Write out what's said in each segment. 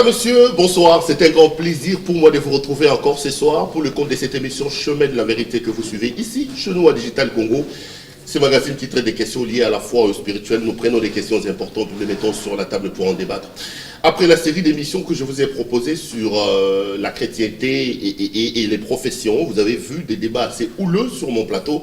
Madame, Monsieur, bonsoir. C'est un grand plaisir pour moi de vous retrouver encore ce soir pour le compte de cette émission Chemin de la vérité que vous suivez ici, chez nous à Digital Congo. Ce magazine qui traite des questions liées à la foi au spirituel. Nous prenons des questions importantes, nous les mettons sur la table pour en débattre. Après la série d'émissions que je vous ai proposées sur la chrétienté et les professions, vous avez vu des débats assez houleux sur mon plateau.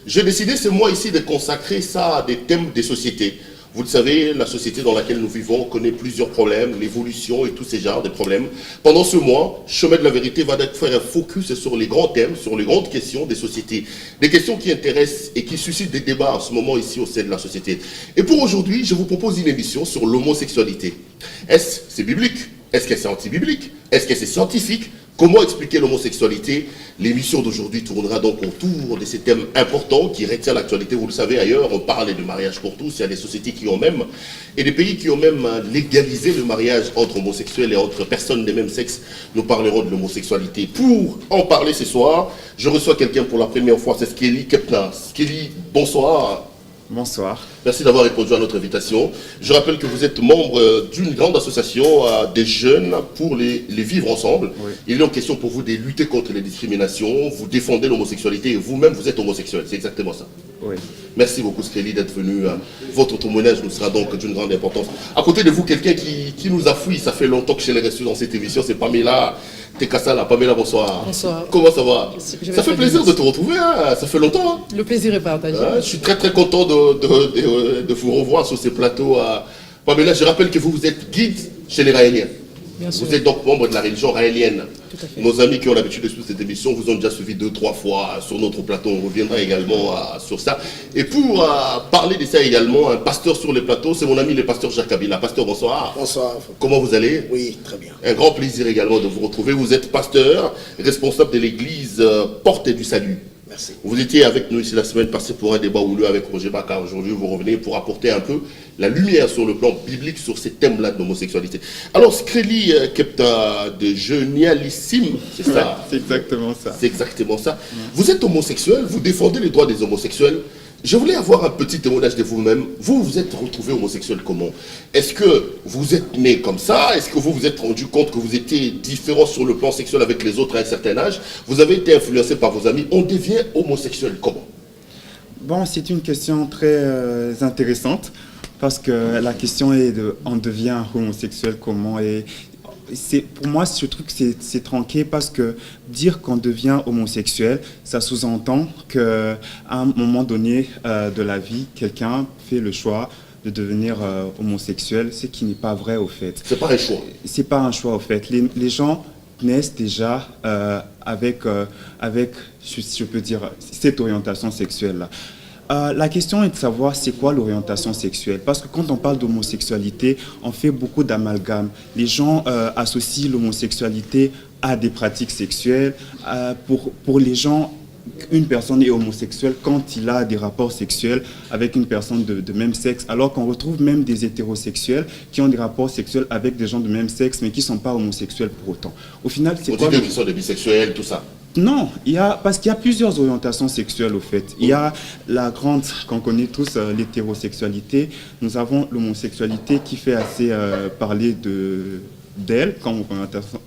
J'ai décidé ce mois ici de consacrer ça à des thèmes des sociétés. Vous le savez, la société dans laquelle nous vivons connaît plusieurs problèmes, l'évolution et tous ces genres de problèmes. Pendant ce mois, Chemin de la vérité va faire un focus sur les grands thèmes, sur les grandes questions des sociétés. Des questions qui intéressent et qui suscitent des débats en ce moment ici au sein de la société. Et pour aujourd'hui, je vous propose une émission sur l'homosexualité. Est-ce que c'est biblique? Est-ce que c'est anti-biblique? Est-ce que c'est scientifique? Comment expliquer l'homosexualité? L'émission d'aujourd'hui tournera donc autour de ces thèmes importants qui retiennent l'actualité. Vous le savez, ailleurs, on parle de mariage pour tous. Il y a des sociétés qui ont même, et des pays qui ont même légalisé le mariage entre homosexuels et entre personnes de même sexe. Nous parlerons de l'homosexualité. Pour en parler ce soir, je reçois quelqu'un pour la première fois, c'est Skelly Kepna. Skelly, bonsoir. Bonsoir. Merci d'avoir répondu à notre invitation. Je rappelle que vous êtes membre d'une grande association des jeunes pour les vivre ensemble. Oui. Il est en question pour vous de lutter contre les discriminations. Vous défendez l'homosexualité et vous-même, vous êtes homosexuel. C'est exactement ça. Oui. Merci beaucoup, Skelly, d'être venu. Votre témoignage nous sera donc d'une grande importance. À côté de vous, quelqu'un qui nous a fui. Ça fait longtemps que je l'ai reçu dans cette émission. C'est Pamela Tekasala. Pamela, bonsoir. Bonsoir. Comment ça va? Ça fait plaisir de te retrouver. Hein? Ça fait longtemps. Hein? Le plaisir est partagé. Je suis très très content de vous revoir sur ces plateaux. Pamela, je rappelle que vous êtes guide chez les Raéliens. Bien sûr. Vous êtes donc membre de la religion raélienne. Tout à fait. Nos amis qui ont l'habitude de suivre cette émission vous ont déjà suivi 2-3 fois sur notre plateau. On reviendra également sur ça. Et pour parler de ça également, un pasteur sur les plateaux, c'est mon ami le pasteur Jacques Kabila. Pasteur, bonsoir. Bonsoir. Comment vous allez? Oui, très bien. Un grand plaisir également de vous retrouver. Vous êtes pasteur, responsable de l'église Porte du Salut. Merci. Vous étiez avec nous ici la semaine passée pour un débat houleux avec Roger Baka. Aujourd'hui, vous revenez pour apporter un peu la lumière sur le plan biblique sur ces thèmes-là de l'homosexualité. Alors, Skelly Kepta de Genialissime, c'est ça? C'est exactement ça. C'est exactement ça. Vous êtes homosexuel, vous défendez les droits des homosexuels. Je voulais avoir un petit témoignage de vous-même. Vous vous êtes retrouvé homosexuel comment? Est-ce que vous êtes né comme ça? Est-ce que vous vous êtes rendu compte que vous étiez différent sur le plan sexuel avec les autres à un certain âge? Vous avez été influencé par vos amis. On devient homosexuel comment? Bon, c'est une question très intéressante parce que la question est on devient homosexuel comment? Et pour moi, je trouve que c'est tronqué parce que dire qu'on devient homosexuel, ça sous-entend qu'à un moment donné de la vie, quelqu'un fait le choix de devenir homosexuel, ce qui n'est pas vrai au fait. C'est pas un choix. C'est pas un choix au fait. Les gens naissent déjà avec, je peux dire, cette orientation sexuelle-là. La question est de savoir c'est quoi l'orientation sexuelle. Parce que quand on parle d'homosexualité, on fait beaucoup d'amalgames. Les gens associent l'homosexualité à des pratiques sexuelles. Pour les gens, une personne est homosexuelle quand il a des rapports sexuels avec une personne de même sexe, alors qu'on retrouve même des hétérosexuels qui ont des rapports sexuels avec des gens de même sexe, mais qui ne sont pas homosexuels pour autant. Au final, c'est quoi? On dit qu'ils sont des bisexuels, tout ça. Non, parce qu'il y a plusieurs orientations sexuelles au fait. Il y a la grande, qu'on connaît tous, l'hétérosexualité. Nous avons l'homosexualité qui fait assez parler d'elle comme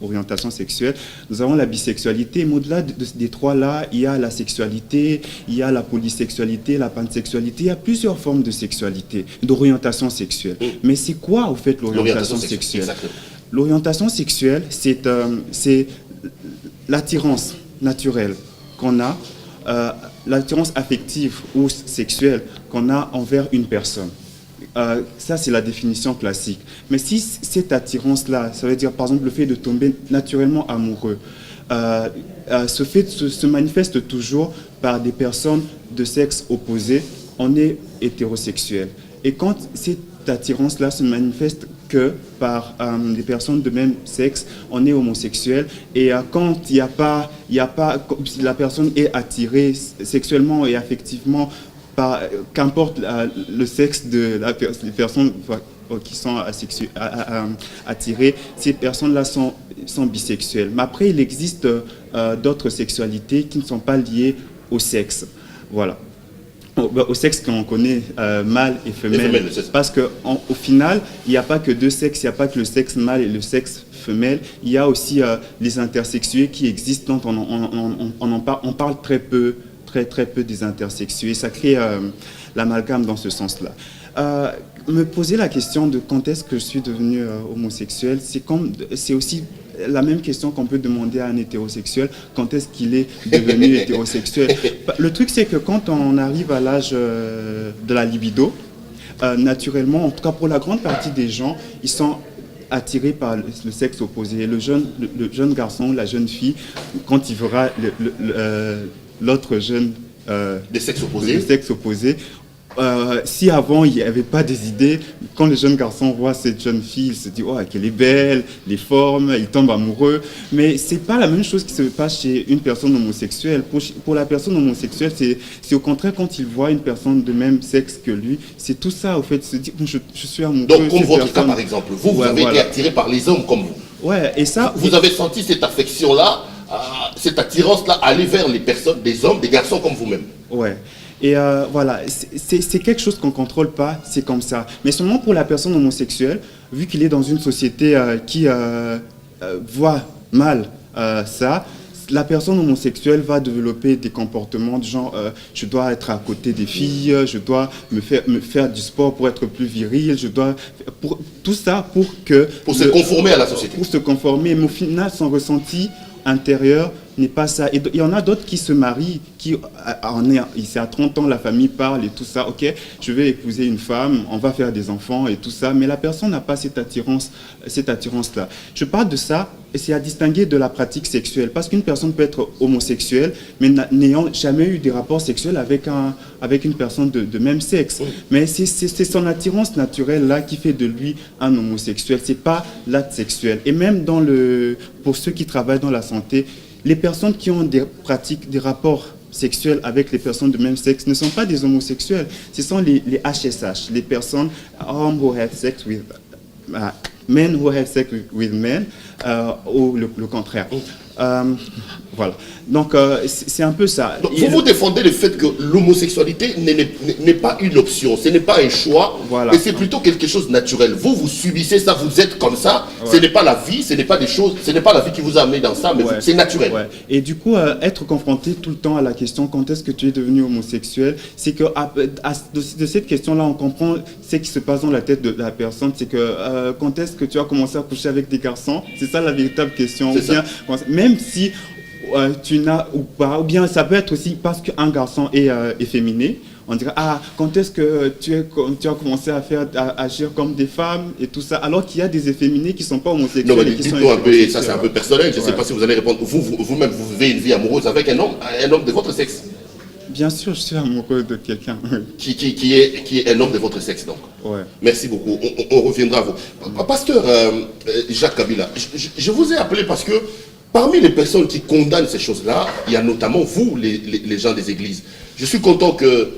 orientation sexuelle. Nous avons la bisexualité, mais au-delà des trois-là, il y a la sexualité, il y a la polysexualité, la pansexualité. Il y a plusieurs formes de sexualité, d'orientation sexuelle. Mais c'est quoi au fait l'orientation sexuelle? L'orientation sexuelle, c'est l'attirance naturelle qu'on a, l'attirance affective ou sexuelle qu'on a envers une personne. Ça, c'est la définition classique. Mais si cette attirance-là, ça veut dire par exemple le fait de tomber naturellement amoureux, ce fait se manifeste toujours par des personnes de sexe opposé, on est hétérosexuel. Et quand cette attirance-là se manifeste que par des personnes de même sexe, on est homosexuel. Et quand il n'y a pas, si la personne est attirée sexuellement et affectivement par, qu'importe le sexe de les personnes qui sont attirées, ces personnes-là sont bisexuelles. Mais après, il existe d'autres sexualités qui ne sont pas liées au sexe. Voilà. Au sexe qu'on connaît, mâle et femelle. Parce qu'au final, il n'y a pas que deux sexes, il n'y a pas que le sexe mâle et le sexe femelle. Il y a aussi les intersexués qui existent, dont on parle très peu des intersexués. Ça crée l'amalgame dans ce sens-là. Me poser la question de quand est-ce que je suis devenu homosexuel, c'est aussi la même question qu'on peut demander à un hétérosexuel, quand est-ce qu'il est devenu hétérosexuel. Le truc, c'est que quand on arrive à l'âge de la libido, naturellement, en tout cas pour la grande partie des gens, ils sont attirés par le sexe opposé. Le jeune garçon, la jeune fille, quand il verra l'autre jeune des sexes opposés. Si avant il n'y avait pas des idées, quand le jeune garçon voit cette jeune fille, il se dit oh qu'elle est belle, les formes, il tombe amoureux. Mais c'est pas la même chose qui se passe chez une personne homosexuelle. Pour la personne homosexuelle, c'est au contraire quand il voit une personne de même sexe que lui, c'est tout ça au fait, il se dit je suis amoureux. Donc comme votre cas par exemple, vous avez été attiré par les hommes comme vous. Ouais, et ça. Vous avez senti cette affection-là, cette attirance-là, aller vers les personnes, des hommes, des garçons comme vous-même. Ouais. Et voilà, c'est quelque chose qu'on ne contrôle pas, c'est comme ça. Mais seulement pour la personne homosexuelle, vu qu'il est dans une société qui voit mal ça, la personne homosexuelle va développer des comportements du genre je dois être à côté des filles, je dois me faire du sport pour être plus viril, tout ça pour se conformer à la société. Pour se conformer, mais au final, son ressenti intérieur n'est pas ça. Et il y en a d'autres qui se marient, c'est à 30 ans, la famille parle et tout ça, ok, je vais épouser une femme, on va faire des enfants et tout ça, mais la personne n'a pas cette attirance-là. Je parle de ça, et c'est à distinguer de la pratique sexuelle, parce qu'une personne peut être homosexuelle, mais n'ayant jamais eu des rapports sexuels avec une personne de même sexe. Oui. Mais c'est son attirance naturelle-là qui fait de lui un homosexuel, c'est pas l'acte sexuel. Et même pour ceux qui travaillent dans la santé, les personnes qui ont des rapports sexuels avec les personnes de même sexe ne sont pas des homosexuels. Ce sont les HSH, les personnes who have sex with men who have sex with men, ou le contraire. Voilà. Donc, c'est un peu ça. Donc, vous défendez le fait que l'homosexualité n'est pas une option, ce n'est pas un choix, voilà. Mais c'est plutôt quelque chose de naturel. Vous subissez ça, vous êtes comme ça, ouais. Ce n'est pas la vie, ce n'est pas des choses, ce n'est pas la vie qui vous a amené dans ça, mais ouais. C'est naturel. Ouais. Et du coup, être confronté tout le temps à la question quand est-ce que tu es devenu homosexuel, c'est que de cette question-là, on comprend ce qui se passe dans la tête de la personne, c'est que quand est-ce que tu as commencé à coucher avec des garçons, c'est ça la véritable question. Ou bien, même si tu n'as ou pas, ou bien ça peut être aussi parce qu'un garçon est efféminé, on dirait quand est-ce que tu as commencé à agir comme des femmes et tout ça, alors qu'il y a des efféminés qui ne sont pas homosexuels. Non, mais dites-nous un peu, ça c'est un peu personnel, je ne sais pas si vous allez répondre. Vous-même, vous vivez une vie amoureuse avec un homme de votre sexe? Bien sûr, je suis amoureux de quelqu'un. Qui est un homme de votre sexe, donc. Ouais. Merci beaucoup. On reviendra à vous. Pasteur Jacques Kabila, je vous ai appelé parce que parmi les personnes qui condamnent ces choses-là, il y a notamment vous, les gens des églises. Je suis content que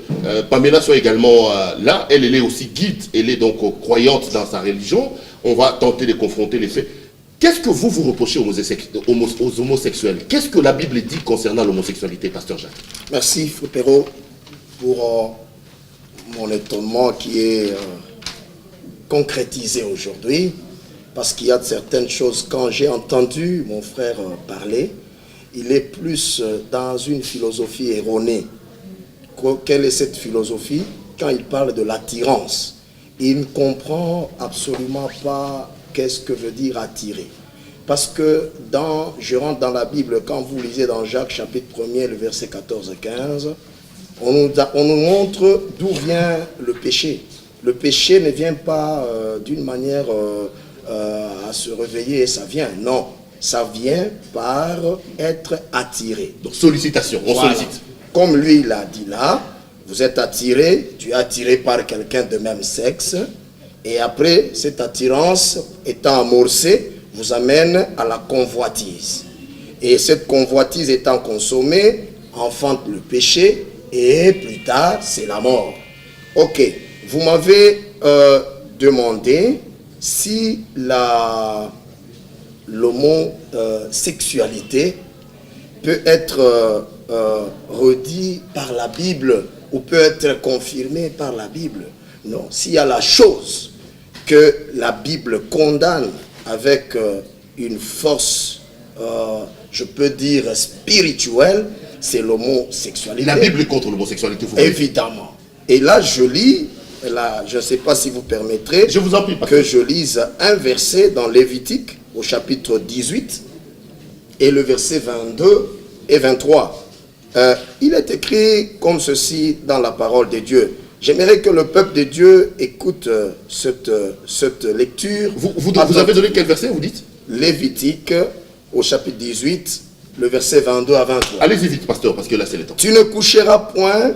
Pamela soit également là. Elle est aussi guide, elle est donc croyante dans sa religion. On va tenter de confronter les faits. Qu'est-ce que vous reprochez aux homosexuels? Qu'est-ce que la Bible dit concernant l'homosexualité, Pasteur Jacques? Merci, Frère Perrault, pour mon étonnement qui est concrétisé aujourd'hui. Parce qu'il y a certaines choses, quand j'ai entendu mon frère parler, il est plus dans une philosophie erronée. Quelle est cette philosophie? Quand il parle de l'attirance, il ne comprend absolument pas qu'est-ce que veut dire attirer. Parce que je rentre dans la Bible, quand vous lisez dans Jacques chapitre 1er, le verset 14 et 15, on nous montre d'où vient le péché. Le péché ne vient pas d'une manière à se réveiller et ça vient. Non, ça vient par être attiré. Donc sollicitation, on sollicite. Comme lui l'a dit là, vous êtes attiré, tu es attiré par quelqu'un de même sexe, et après cette attirance étant amorcée, vous amène à la convoitise. Et cette convoitise étant consommée, enfante le péché, et plus tard, c'est la mort. Ok, vous m'avez demandé si l'homosexualité peut être redit par la Bible ou peut être confirmée par la Bible. Non, s'il y a la chose que la Bible condamne avec une force, je peux dire, spirituelle, c'est l'homosexualité. La Bible est contre l'homosexualité, vous Évidemment. Et là, je lis, là, je ne sais pas si vous permettrez, je vous en prie, que je lise un verset dans Lévitique, au chapitre 18, et le verset 22 et 23. Il est écrit comme ceci dans la parole de Dieu. J'aimerais que le peuple de Dieu écoute cette lecture. Vous avez donné quel verset, vous dites? Lévitique, au chapitre 18, le verset 22 à 23. Allez-y vite, pasteur, parce que là, c'est le temps. Tu ne coucheras point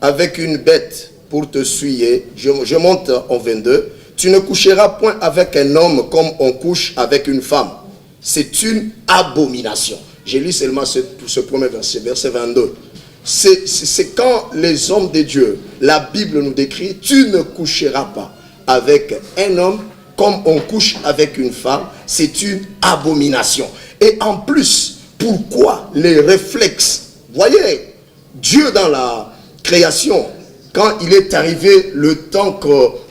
avec une bête pour te souiller. Je monte en 22. Tu ne coucheras point avec un homme comme on couche avec une femme. C'est une abomination. J'ai lu seulement ce premier verset, verset 22. C'est quand les hommes de Dieu, la Bible nous décrit, tu ne coucheras pas avec un homme comme on couche avec une femme. C'est une abomination. Et en plus, pourquoi les réflexes? Voyez, Dieu dans la création, quand il est arrivé le temps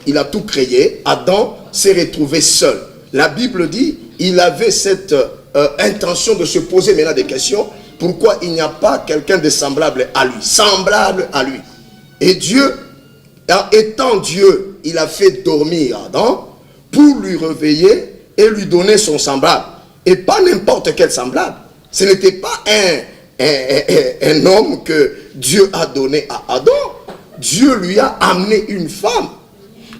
qu'il a tout créé, Adam s'est retrouvé seul. La Bible dit, il avait cette intention de se poser maintenant des questions. Pourquoi il n'y a pas quelqu'un de semblable à lui? Semblable à lui. Et Dieu, étant Dieu, il a fait dormir Adam pour lui réveiller et lui donner son semblable. Et pas n'importe quel semblable. Ce n'était pas un homme que Dieu a donné à Adam. Dieu lui a amené une femme.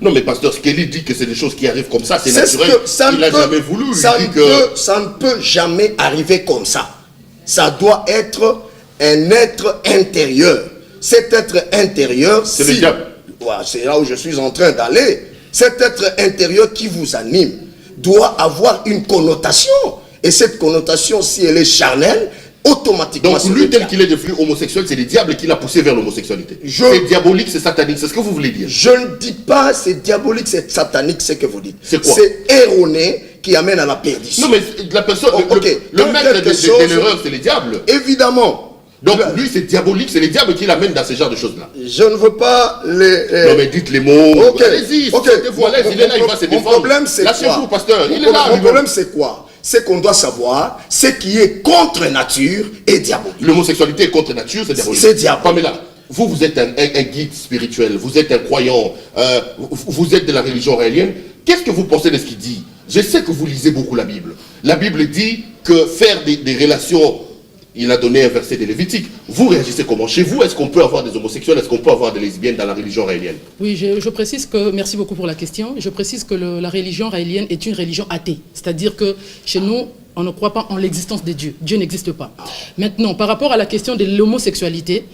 Non, mais pasteur, ce qu'il dit que c'est des choses qui arrivent comme ça, c'est naturel. Il n'a jamais voulu. Ça ne peut jamais arriver comme ça. Ça doit être un être intérieur. Cet être intérieur, c'est le diable. Voilà, c'est là où je suis en train d'aller. Cet être intérieur qui vous anime doit avoir une connotation. Et cette connotation, si elle est charnelle, automatiquement... Donc lui, tel qu'il est devenu homosexuel, c'est le diable qui l'a poussé vers l'homosexualité. C'est diabolique, c'est satanique, c'est ce que vous voulez dire? Je ne dis pas c'est diabolique, c'est satanique, c'est ce que vous dites. C'est quoi? C'est erroné qui amène à la perdition. Non, mais la personne, le maître de l'erreur, c'est le diable. Évidemment. Donc lui, c'est diabolique, c'est le diable qui l'amène dans ce genre de choses-là. Je ne veux pas les... Non, mais dites les mots. Allez-y, sentez-vous à l'aise, il est là, il va se défendre. Mon problème, c'est quoi? Lâchez-vous, pasteur, il est là. Mon problème, c'est quoi? C'est qu'on doit savoir ce qui est contre nature et diabolique. L'homosexualité est contre nature, c'est diabolique. C'est diabolique. Pamela, vous êtes un guide spirituel, vous êtes un croyant, vous êtes de la religion raélienne. Qu'est-ce que vous pensez de ce qu'il dit? Je sais que vous lisez beaucoup la Bible. La Bible dit que faire des relations, il a donné un verset de Lévitique. Vous réagissez comment? Chez vous, est-ce qu'on peut avoir des homosexuels? Est-ce qu'on peut avoir des lesbiennes dans la religion raélienne? Oui, je précise que, merci beaucoup pour la question, je précise que la religion raélienne est une religion athée. C'est-à-dire que chez nous, on ne croit pas en l'existence de Dieu. Dieu n'existe pas. Maintenant, par rapport à la question de l'homosexualité,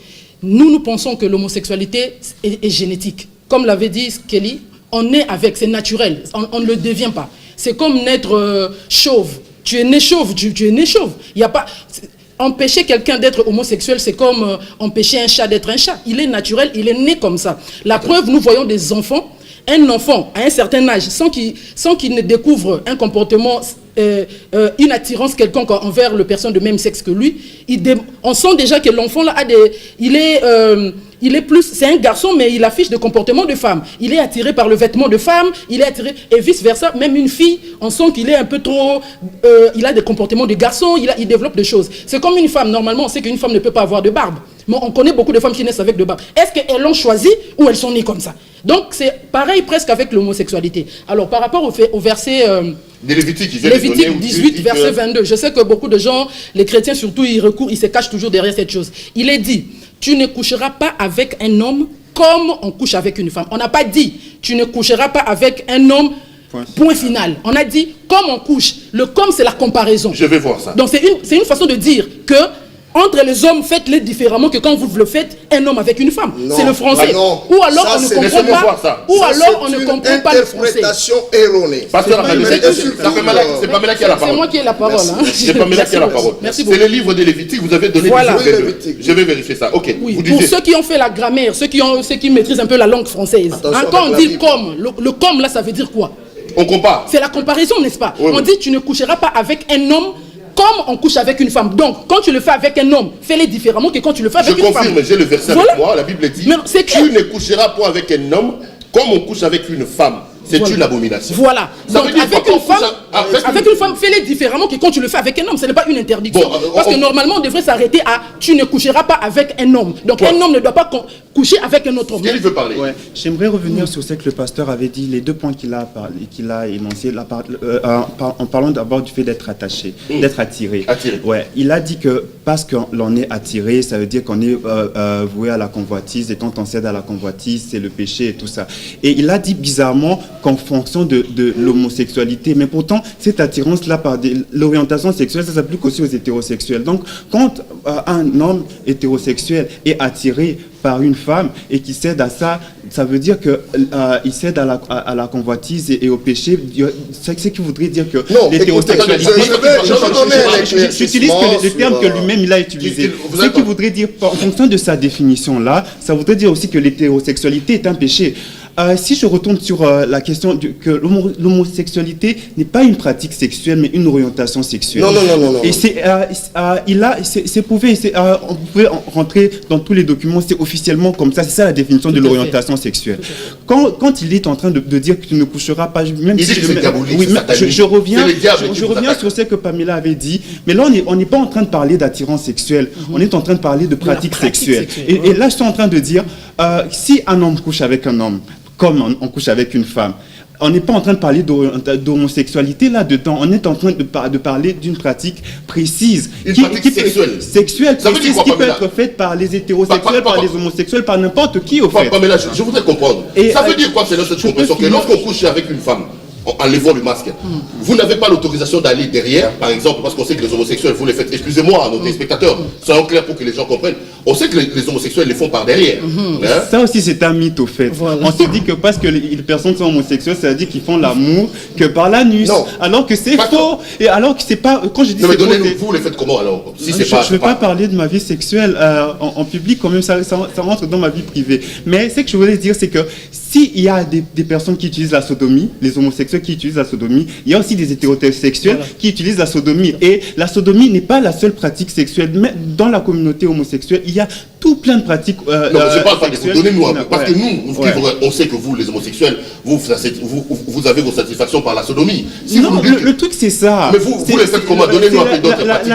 nous pensons que l'homosexualité est génétique. Comme l'avait dit Kelly, on est avec, c'est naturel, on ne le devient pas. C'est comme naître chauve. Tu es né chauve, tu es né chauve. Il n'y a pas... Empêcher quelqu'un d'être homosexuel, c'est comme empêcher un chat d'être un chat. Il est naturel, il est né comme ça. La preuve, nous voyons des enfants, un enfant à un certain âge, sans qu'il ne découvre un comportement, une attirance quelconque envers le personne de même sexe que lui, on sent déjà que l'enfant là a il est plus, c'est un garçon, mais il affiche des comportements de femme. Il est attiré par le vêtement de femme, il est attiré, et vice-versa. Même une fille, on sent qu'il est un peu trop... il a des comportements de garçon, il développe des choses. C'est comme une femme. Normalement, on sait qu'une femme ne peut pas avoir de barbe. Mais on connaît beaucoup de femmes qui naissent avec de barbe. Est-ce qu'elles l'ont choisi ou elles sont nées comme ça? Donc, c'est pareil presque avec l'homosexualité. Alors, par rapport au verset... Lévitique 18, verset 22. Je sais que beaucoup de gens, les chrétiens surtout, ils se cachent toujours derrière cette chose. Il est dit... Tu ne coucheras pas avec un homme comme on couche avec une femme. On n'a pas dit tu ne coucheras pas avec un homme, point final. On a dit comme on couche. Le comme, c'est la comparaison. Je vais voir ça. Donc c'est une façon de dire que entre les hommes, faites-les différemment que quand vous le faites, un homme avec une femme. C'est le français. Ou alors ça, on ne comprend pas. Ou alors on ne comprend pas le français. C'est une interprétation erronée. C'est Pamela qui a la parole. C'est moi qui ai la parole. C'est Pamela qui a la parole. Merci beaucoup. C'est le livre de Lévitique, vous avez donné des... Je vais vérifier ça. Ok. Oui. Pour ceux qui ont fait la grammaire, ceux qui maîtrisent un peu la langue française. Quand on dit comme, le comme là, ça veut dire quoi? On compare. C'est la comparaison, n'est-ce pas? On dit tu ne coucheras pas avec un homme comme on couche avec une femme. Donc, quand tu le fais avec un homme, fais-le différemment que quand tu le fais avec une femme. Je confirme, j'ai le verset avec moi. La Bible dit, tu ne coucheras pas avec un homme comme on couche avec une femme. c'est une abomination. Voilà. Ça Donc, veut dire avec quoi, une femme, avec une femme, fais-les différemment que quand tu le fais avec un homme. Ce n'est pas une interdiction. Bon, parce que normalement, on devrait s'arrêter à tu ne coucheras pas avec un homme. Donc, un homme ne doit pas coucher avec un autre homme. Il veut parler. Ouais. J'aimerais revenir sur ce que le pasteur avait dit, les 2 points qu'il a énoncés, en parlant d'abord du fait d'être attaché, d'être attiré. Ouais. Il a dit que parce qu'on est attiré, ça veut dire qu'on est voué à la convoitise, et quand on cède à la convoitise, c'est le péché et tout ça. Et il a dit bizarrement qu'en fonction de l'homosexualité, mais pourtant, cette attirance-là par l'orientation sexuelle, ça s'applique aussi aux hétérosexuels. Donc, quand un homme hétérosexuel est attiré par une femme et qui cède à ça, ça veut dire qu'il cède à la convoitise et au péché. C'est ce qui voudrait dire que l'hétérosexualité... J'utilise le terme que lui-même il a utilisé. Ce qui voudrait dire, en fonction de sa définition-là, ça voudrait dire aussi que l'hétérosexualité est un péché. Si je retourne sur la question que l'homosexualité n'est pas une pratique sexuelle, mais une orientation sexuelle. Non. Et c'est prouvé, on pouvait rentrer dans tous les documents, c'est officiellement comme ça, c'est ça la définition de l'orientation sexuelle. Quand il est en train de dire que tu ne coucheras pas, même si je reviens sur ce que Pamela avait dit, mais là on n'est pas en train de parler d'attirance sexuelle, on est en train de parler de pratique sexuelle. Et là je suis en train de dire, si un homme couche avec un homme, comme on couche avec une femme, on n'est pas en train de parler d'homosexualité là-dedans, on est en train de parler d'une pratique précise. Une pratique sexuelle. Précise, qui peut être faite par les hétérosexuels, par les homosexuels, par n'importe qui au fait. Pamela, je voudrais comprendre. Ça veut dire quoi, c'est cette compréhension que lorsqu'on couche avec une femme, en enlevant le masque, vous n'avez pas l'autorisation d'aller derrière, par exemple, parce qu'on sait que les homosexuels, vous les faites, excusez-moi, nos téléspectateurs, soyons clairs pour que les gens comprennent, on sait que les homosexuels les font par derrière. Ça aussi c'est un mythe au fait. On se dit que parce que les personnes sont homosexuelles, ça veut dire qu'ils font l'amour que par l'anus, alors que c'est faux, et alors que c'est pas, quand je dis non mais donnez-nous, vous les faites comment alors si je ne veux pas parler de ma vie sexuelle en public, quand même ça rentre dans ma vie privée, mais ce que je voulais dire c'est que s'il y a des personnes qui utilisent la sodomie, les homosexuels qui utilisent la sodomie, il y a aussi des hétérosexuels qui utilisent la sodomie. Et la sodomie n'est pas la seule pratique sexuelle. Mais dans la communauté homosexuelle, il y a tout plein de pratiques non, je parle pas de vous. Donnez-nous un peu. Parce que nous, on sait que vous, les homosexuels, vous avez vos satisfactions par la sodomie. Si non, le truc c'est ça. Mais vous les faites comment? Donnez-nous un peu d'autres pratiques.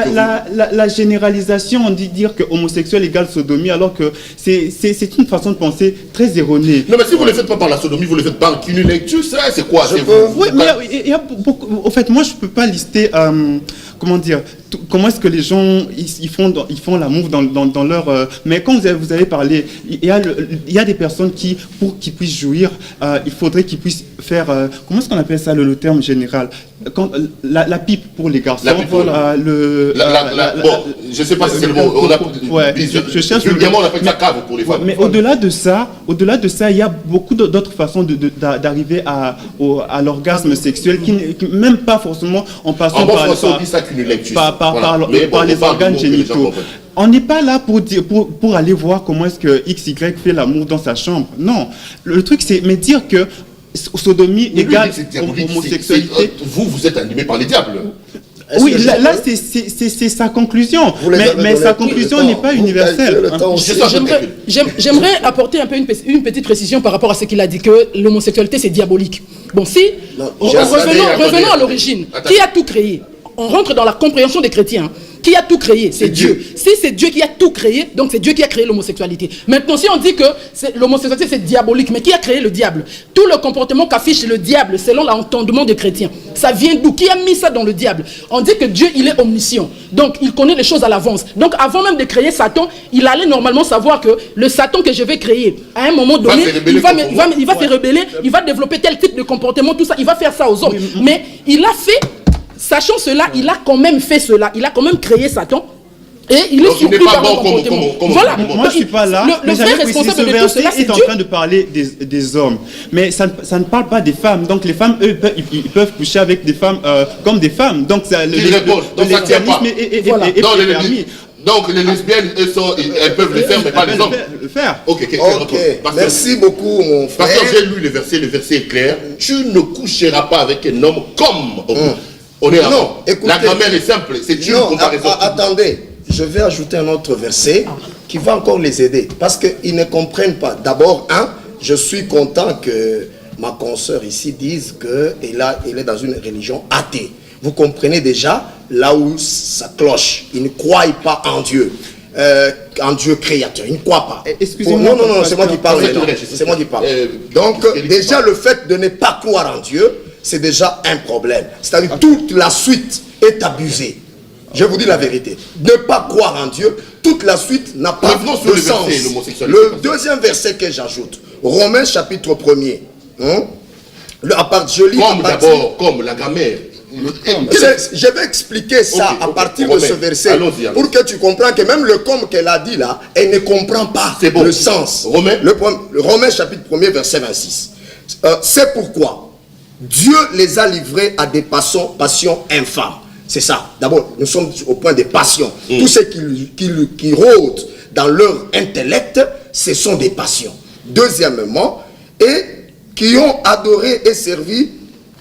La généralisation, on dit dire que homosexuel égale sodomie, alors que c'est une façon de penser très erronée. Non mais si vous ne le faites pas par la sodomie, vous le faites par cunilectus, c'est quoi? Oui, mais il y a beaucoup. Au fait, moi, je peux pas lister. Comment dire? Comment est-ce que les gens ils font l'amour dans leur. Mais quand vous avez parlé, il y a des personnes qui, pour qu'ils puissent jouir, il faudrait qu'ils puissent faire. Comment est-ce qu'on appelle ça le terme général? Quand, la pipe pour les garçons. Bon, je sais pas si c'est le mot. Je cherche. Vulgairement, on appelle ça cave pour les femmes. Mais au-delà de ça, il y a beaucoup d'autres façons d'arriver à l'orgasme sexuel, qui même pas forcément en passant par les organes génitaux. On n'est pas là pour aller voir comment est-ce que XY fait l'amour dans sa chambre. Non. Le truc, c'est dire que sodomie égale homosexualité. Vous êtes animé par les diables. Oui, là c'est sa conclusion. Mais sa conclusion n'est pas universelle. J'aimerais apporter un peu une petite précision par rapport à ce qu'il a dit, que l'homosexualité c'est diabolique. Bon, revenons à l'origine. Qui a tout créé? On rentre dans la compréhension des chrétiens. Qui a tout créé? C'est Dieu. Si c'est Dieu qui a tout créé, donc c'est Dieu qui a créé l'homosexualité. Maintenant, si on dit que l'homosexualité c'est diabolique, mais qui a créé le diable? Tout le comportement qu'affiche le diable, selon l'entendement des chrétiens, ça vient d'où? Qui a mis ça dans le diable? On dit que Dieu, il est omniscient. Donc, il connaît les choses à l'avance. Donc, avant même de créer Satan, il allait normalement savoir que le Satan que je vais créer, à un moment donné, il va se rebeller, il va développer tel type de comportement, tout ça, il va faire ça aux hommes. Mais il a fait... Sachant cela, il a quand même fait cela. Il a quand même créé Satan. Et il est surpris par le comportement. Voilà. Moi, je ne suis pas là. Le vrai responsable de tout cela, c'est Dieu. Est en train de parler des hommes. Mais ça ne parle pas des femmes. Donc, les femmes, eux, ils peuvent coucher avec des femmes comme des femmes. Donc, le lesbianisme est permis. Donc les lesbiennes, elles peuvent le faire, mais pas les hommes. Ok. Merci beaucoup, mon frère. Parce que j'ai lu le verset est clair. Tu ne coucheras pas avec un homme comme on est non, écoutez, la grammaire est simple, c'est une comparaison. Attendez, je vais ajouter un autre verset qui va encore les aider. Parce qu'ils ne comprennent pas. D'abord, je suis content que ma consoeur ici dise qu'elle est dans une religion athée. Vous comprenez déjà là où ça cloche. Ils ne croient pas en Dieu. En Dieu créateur, ils ne croient pas. Excusez-moi. Non, c'est moi qui parle. C'est moi qui parle. Donc, déjà, le fait de ne pas croire en Dieu, c'est déjà un problème. C'est-à-dire toute la suite est abusée. Je vous dis la vérité. Ne pas croire en Dieu, toute la suite n'a pas de sens. Le deuxième verset que j'ajoute, Romains chapitre 1er. Je lis comme la grammaire. Je vais expliquer ça à partir de ce verset pour que tu comprennes que même le comme qu'elle a dit là, elle ne comprend pas le sens. Romains chapitre 1er verset 26. C'est pourquoi Dieu les a livrés à des passions infâmes. C'est ça. D'abord, nous sommes au point des passions. Tout ce qui rôde dans leur intellect, ce sont des passions. Deuxièmement, et qui ont adoré et servi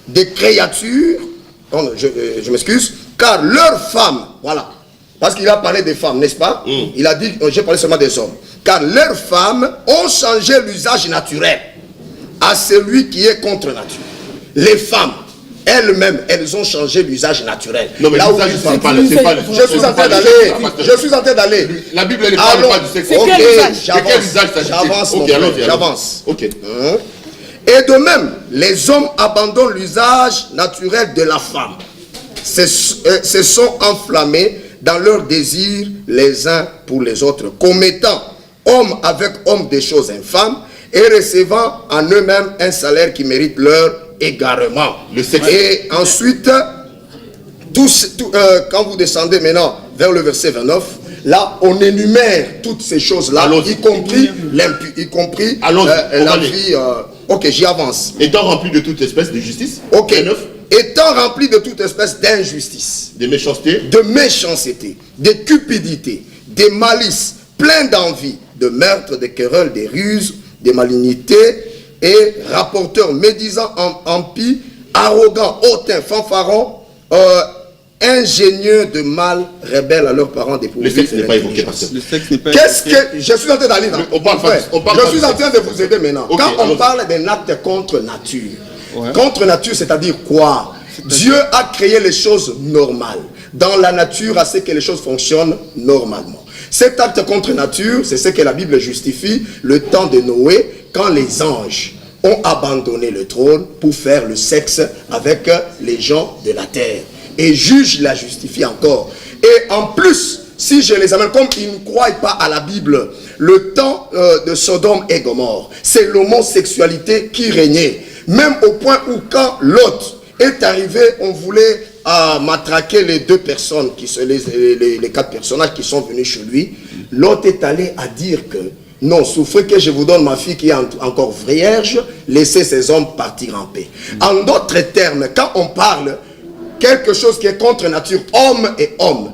des créatures. Je m'excuse, car leurs femmes, voilà, parce qu'il a parlé des femmes, n'est-ce pas? Il a dit, j'ai parlé seulement des hommes, car leurs femmes ont changé l'usage naturel à celui qui est contre nature. Les femmes, elles-mêmes, elles ont changé l'usage naturel. Non, mais là où je suis en train d'aller. La Bible, elle ne parle pas du sexe. J'avance. Et de même, les hommes abandonnent l'usage naturel de la femme. Se sont enflammés dans leurs désirs les uns pour les autres, commettant homme avec homme des choses infâmes et recevant en eux-mêmes un salaire qui mérite leur égarement. Et ensuite, quand vous descendez maintenant vers le verset 29, là, on énumère toutes ces choses-là, y compris la vie... Ok, j'y avance. Étant rempli de toute espèce de justice. Ok. Étant rempli de toute espèce d'injustice. De méchanceté. De méchanceté. De cupidité. De malice. Plein d'envie. De meurtre, de querelles, de ruses, de malignité. Et rapporteurs médisants, impies, arrogants, hautains, fanfarons, ingénieux de mal, rebelles à leurs parents dépourvus. Le sexe n'est pas évoqué, pasteur. Le sexe n'est pas Qu'est-ce que... Je suis en train d'aller dans... Je suis en train de vous aider maintenant. Okay, quand on parle d'un acte contre nature, ouais. Contre nature, c'est-à-dire quoi? Dieu a créé les choses normales. Dans la nature, à ce que les choses fonctionnent normalement. Cet acte contre nature, c'est ce que la Bible justifie le temps de Noé, quand les anges ont abandonné le trône pour faire le sexe avec les gens de la terre. Et juge la justifie encore. Et en plus, si je les amène, comme ils ne croient pas à la Bible, le temps de Sodome et Gomorrhe, c'est l'homosexualité qui régnait. Même au point où quand Lot est arrivé, on voulait matraquer les deux personnes, les quatre personnages qui sont venus chez lui. Lot est allé à dire que non, souffrez que je vous donne ma fille qui est encore vierge, laissez ces hommes partir en paix. En d'autres termes, quand on parle quelque chose qui est contre nature, homme et homme,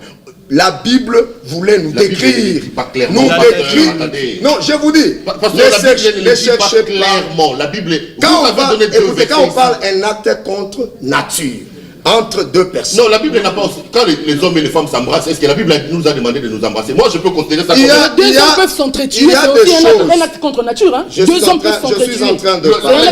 la Bible voulait nous décrire. Non, je vous dis. Ne cherchez pas clairement. La Bible. Quand on parle un acte contre nature, entre deux personnes. Non, la Bible n'a pas. Quand les hommes et les femmes s'embrassent, est-ce que la Bible nous a demandé de nous embrasser? Moi, je peux considérer ça comme deux hommes peuvent s'entretuer. C'est un acte contre nature. Hein? Deux hommes peuvent s'entretuer. Je suis en train de parler.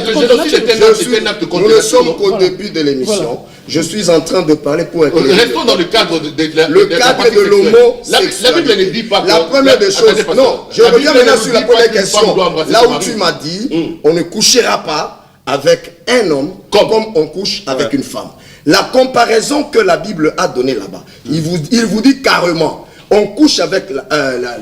Nous ne sommes qu'au début de l'émission. Je suis en train de parler pour éclairer. Restons dans le cadre de l'homosexualité. La Bible ne dit pas. La première des choses. Non, je reviens maintenant sur la première question. Là où tu m'as dit, on ne couchera pas avec un homme comme on couche avec une femme. La comparaison que la Bible a donnée là-bas, il vous dit carrément, on couche avec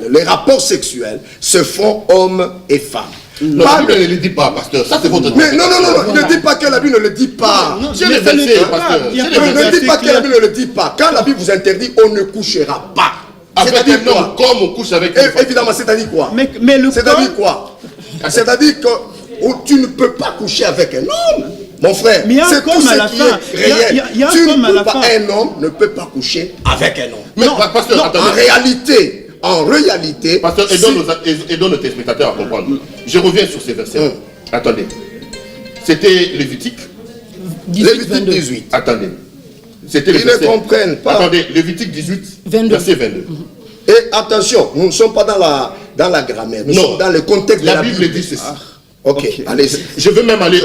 les rapports sexuels, se font hommes et femmes. Non, la Bible ne le dit pas, pasteur. Ça, c'est votre... Mais non, il ne dit pas que la Bible ne le dit pas. C'est les versets, pasteur. Ne dit pas que la Bible ne le dit pas. Quand la Bible vous interdit, on ne couchera pas. Avec un homme comme on couche avec une femme. Évidemment, c'est-à-dire quoi? C'est-à-dire quoi? C'est-à-dire que tu ne peux pas coucher avec un homme. Mon frère, c'est tout ce qui est réel. Un homme ne peut pas coucher avec un homme. Mais pasteur, attendez. En réalité... Pasteur, aidons nos téléspectateurs à comprendre. Je reviens sur ces versets. Attendez. C'était Lévitique 18. Attendez. C'était Ils ne comprennent pas. Attendez, Lévitique 18, verset 22. Et attention, nous ne sommes pas dans la grammaire. Nous sommes dans le contexte de la Bible. Dit ceci. Ok, allez-y. Je veux même aller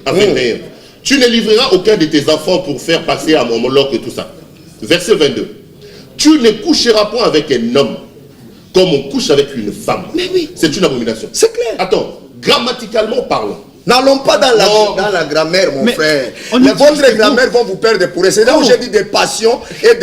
à 21. Tu ne livreras aucun de tes enfants pour faire passer à mon Moloch et tout ça. Verset 22. Tu ne coucheras point avec un homme comme on couche avec une femme. Mais oui. C'est une abomination. C'est clair. Attends, grammaticalement parlant. N'allons pas dans la grammaire, mon frère. Votre grammaire vont vous perdre pour eux. C'est là où j'ai dit des passions et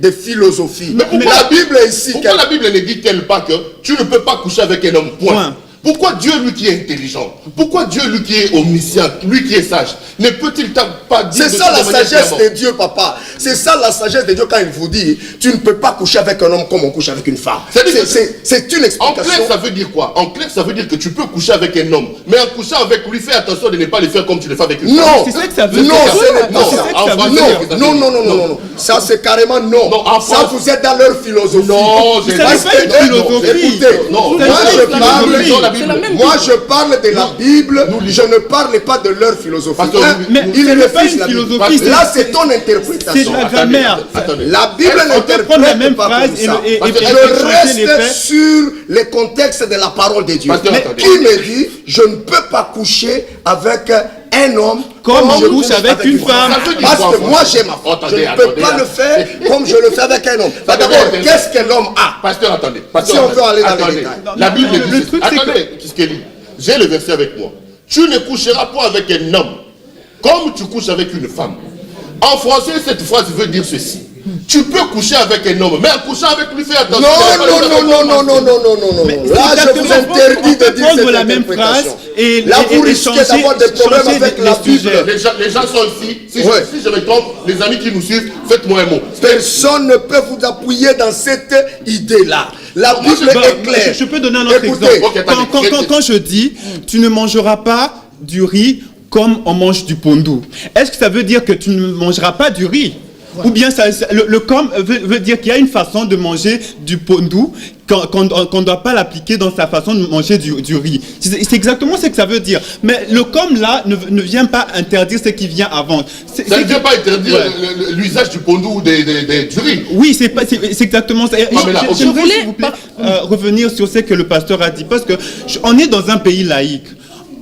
des philosophies. Mais la Bible est ici. Pourquoi la Bible ne dit-elle pas que tu ne peux pas coucher avec un homme, point. Pourquoi Dieu, lui qui est intelligent, pourquoi Dieu, lui qui est omniscient, lui qui est sage, ne peut-il pas dire... C'est ça la sagesse de Dieu, papa. C'est ça la sagesse de Dieu quand il vous dit, tu ne peux pas coucher avec un homme comme on couche avec une femme. C'est une explication. En clair, ça veut dire quoi? En clair, ça veut dire que tu peux coucher avec un homme, mais en couchant avec lui, fais attention de ne pas le faire comme tu le fais avec une femme. Non, c'est ça que ça veut dire. Non, ce n'est pas ça. Non. Ça, c'est carrément non. Ça, vous êtes dans leur philosophie. Non, c'est pas une philosophie. Écoutez, moi, je parle de la Bible, je ne parle pas de leur philosophie. Mais il n'est pas une philosophie. Là, c'est ton interprétation. C'est de la grammaire. La Bible n'interprète la même pas phrase comme ça. et Je reste sur les contextes de la parole de Dieu. Qui me dit, je ne peux pas coucher avec un homme comme je couche avec une femme. Parce que moi j'ai ma femme. Je ne peux pas le faire comme je le fais avec un homme. D'abord, qu'est-ce que l'homme a? Pasteur, attendez. Si on veut aller dans les détails. La Bible dit... Attendez, j'ai le verset avec moi. Tu ne coucheras pas avec un homme comme tu couches avec une femme. En français, cette phrase veut dire ceci. Tu peux coucher avec un homme, mais en couchant avec lui, fais attention. Non. Là, je vous interdis de dire cette la même phrase et là, vous risquez d'avoir des problèmes avec la Bible. Les gens sont ici. Si je me trompe, les amis qui nous suivent, faites-moi un mot. Personne ne peut vous appuyer dans cette idée-là. La Bible est claire. Je peux donner un autre exemple. Quand je dis, tu ne mangeras pas du riz comme on mange du pondou, est-ce que ça veut dire que tu ne mangeras pas du riz? Ou bien le comme veut dire qu'il y a une façon de manger du pondou qu'on ne doit pas l'appliquer dans sa façon de manger du riz. C'est exactement ce que ça veut dire. Mais le comme là ne vient pas interdire ce qui vient avant. Ça ne vient pas interdire l'usage du pondou ou du riz. Oui, c'est exactement ça. Je voulais, s'il vous plaît, revenir sur ce que le pasteur a dit. Parce que on est dans un pays laïque.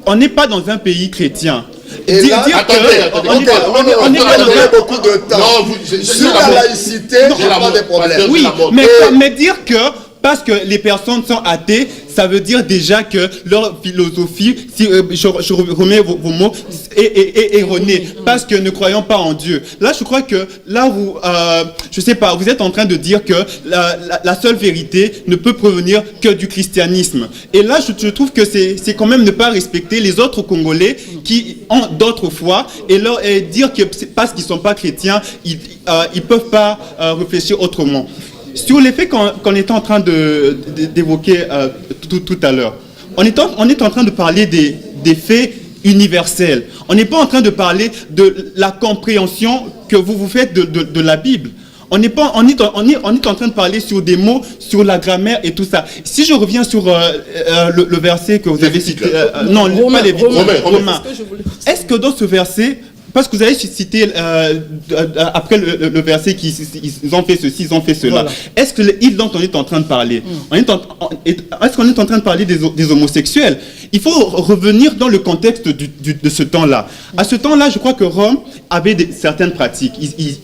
On n'est pas dans un pays chrétien. Et là, attendez, on a beaucoup de temps. Sur la laïcité, j'ai pas de problème. Oui, mais dire que parce que les personnes sont athées, ça veut dire déjà que leur philosophie, si je remets vos mots, est erronée, parce que ne croyons pas en Dieu. Là, je crois que là, je sais pas, vous êtes en train de dire que la seule vérité ne peut provenir que du christianisme. Et là, je trouve que c'est quand même ne pas respecter les autres Congolais qui ont d'autres foi et dire que parce qu'ils sont pas chrétiens, ils peuvent pas réfléchir autrement. Sur l'effet qu'on était en train d'évoquer tout à l'heure, on est en train de parler des faits universels. On n'est pas en train de parler de la compréhension que vous faites de la Bible. On est en train de parler sur des mots, sur la grammaire et tout ça. Si je reviens sur le verset que vous avez cité, non, pas les Romains. Est-ce que dans ce verset, parce que vous avez cité après le verset qu'ils ont fait ceci, ils ont fait cela. Voilà. Est-ce que l'île dont on est en train de parler, est-ce qu'on est en train de parler des homosexuels? Il faut revenir dans le contexte de ce temps-là. À ce temps-là, je crois que Rome avait certaines pratiques.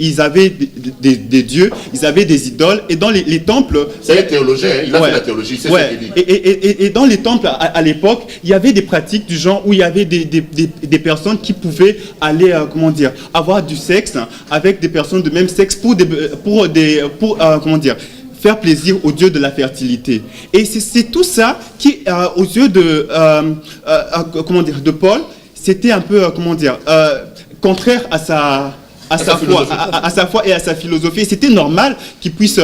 Ils avaient des dieux, ils avaient des idoles, et dans les temples... C'est un théologien, il a fait la théologie, c'est ce qu'il dit. Et dans les temples, à l'époque, il y avait des pratiques du genre où il y avait des personnes qui pouvaient aller... avoir du sexe avec des personnes de même sexe pour faire plaisir au Dieu de la fertilité. Et c'est tout ça qui, aux yeux de Paul, c'était un peu, contraire à sa foi et à sa philosophie. C'était normal qu'il puisse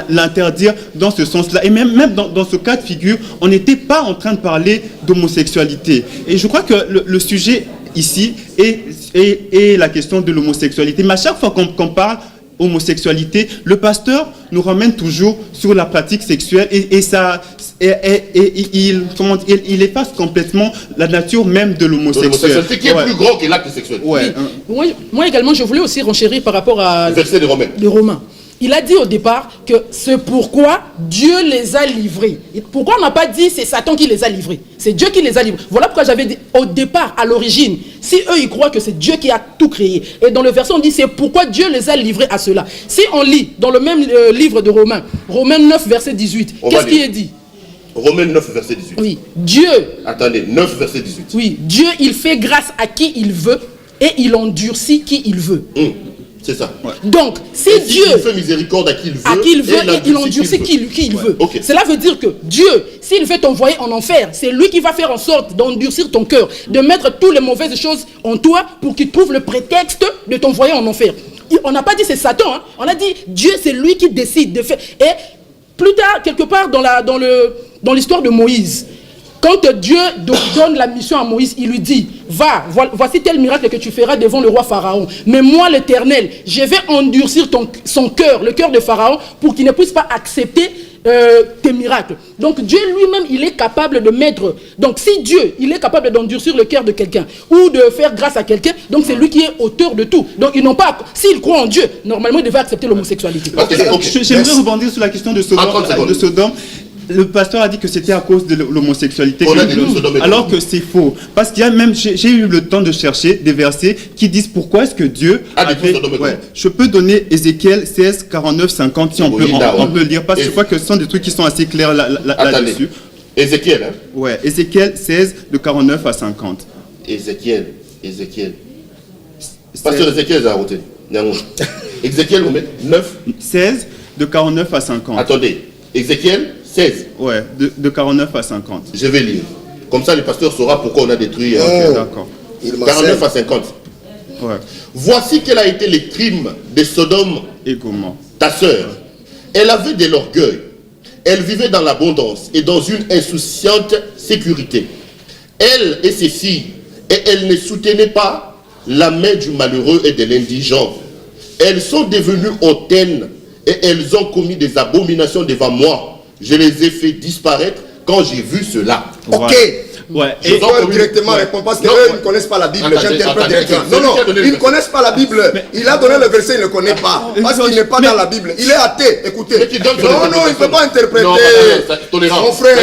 l'interdire dans ce sens-là. Et même dans ce cas de figure, on n'était pas en train de parler d'homosexualité. Et je crois que le sujet ici est la question de l'homosexualité. Mais à chaque fois qu'on parle homosexualité, le pasteur nous ramène toujours sur la pratique sexuelle et il efface complètement la nature même de l'homosexualité. Qui est plus grand que l'acte sexuel. Oui. Moi également, je voulais aussi renchérir par rapport à... Verset des Romains. Les Romains. Il a dit au départ que c'est pourquoi Dieu les a livrés. Et pourquoi on n'a pas dit c'est Satan qui les a livrés? C'est Dieu qui les a livrés. Voilà pourquoi j'avais dit au départ, à l'origine, si eux ils croient que c'est Dieu qui a tout créé. Et dans le verset on dit c'est pourquoi Dieu les a livrés à cela. Si on lit dans le même livre de Romains, Romains 9 verset 18, qu'est-ce qui est dit? Romains 9 verset 18. Oui, Dieu. Attendez, 9 verset 18. Oui, Dieu il fait grâce à qui il veut et il endurcit qui il veut. C'est ça. Ouais. Donc, si Et Dieu il fait miséricorde à qui il veut, et il endurcit qui il veut. Okay. Cela veut dire que Dieu, s'il veut t'envoyer en enfer, c'est lui qui va faire en sorte d'endurcir ton cœur, de mettre toutes les mauvaises choses en toi pour qu'il trouve le prétexte de t'envoyer en enfer. On n'a pas dit c'est Satan, hein. On a dit Dieu, c'est lui qui décide de faire. Et plus tard, quelque part dans l'histoire de Moïse, quand Dieu donne la mission à Moïse, il lui dit, va, voici tel miracle que tu feras devant le roi Pharaon. Mais moi, l'Éternel, je vais endurcir son cœur, le cœur de Pharaon, pour qu'il ne puisse pas accepter tes miracles. Donc Dieu lui-même, il est capable de mettre... Donc si Dieu, il est capable d'endurcir le cœur de quelqu'un, ou de faire grâce à quelqu'un, donc c'est lui qui est auteur de tout. Donc ils n'ont pas... S'ils croient en Dieu, normalement, ils devaient accepter l'homosexualité. J'aimerais rebondir sur la question de Sodome. Le pasteur a dit que c'était à cause de l'homosexualité, alors que c'est faux. Parce qu'il y a même, j'ai eu le temps de chercher des versets qui disent pourquoi est-ce que Dieu je peux donner Ézéchiel 16, 49, 50 si on peut lire, parce que je crois que ce sont des trucs qui sont assez clairs là-dessus. Ézéchiel, hein? Ouais, Ézéchiel 16, de 49 à 50. Ézéchiel. Pasteur Ézéchiel, Ézéchiel, 9. 16, de 49 à 50. Attendez, Ézéchiel 16. Ouais, de 49 à 50. Je vais lire. Comme ça, le pasteur saura pourquoi on a détruit. D'accord. 49 à 50. Ouais. Voici quel a été le crime de Sodome Et comment? ta sœur. Elle avait de l'orgueil. Elle vivait dans l'abondance et dans une insouciante sécurité. Elle et ses filles, et elle ne soutenait pas la main du malheureux et de l'indigent. Elles sont devenues hautaines et elles ont commis des abominations devant moi. Je les ai fait disparaître quand j'ai vu cela. Ok. Ouais. Je peux directement répondre parce qu'eux, ils ne connaissent pas la Bible. J'interprète directement. Non, ils ne connaissent pas la Bible. Il a donné le verset, il ne le connaît pas. Parce qu'il n'est pas dans la Bible. Il est athée. Écoutez. Non, il ne peut pas interpréter. Mon frère,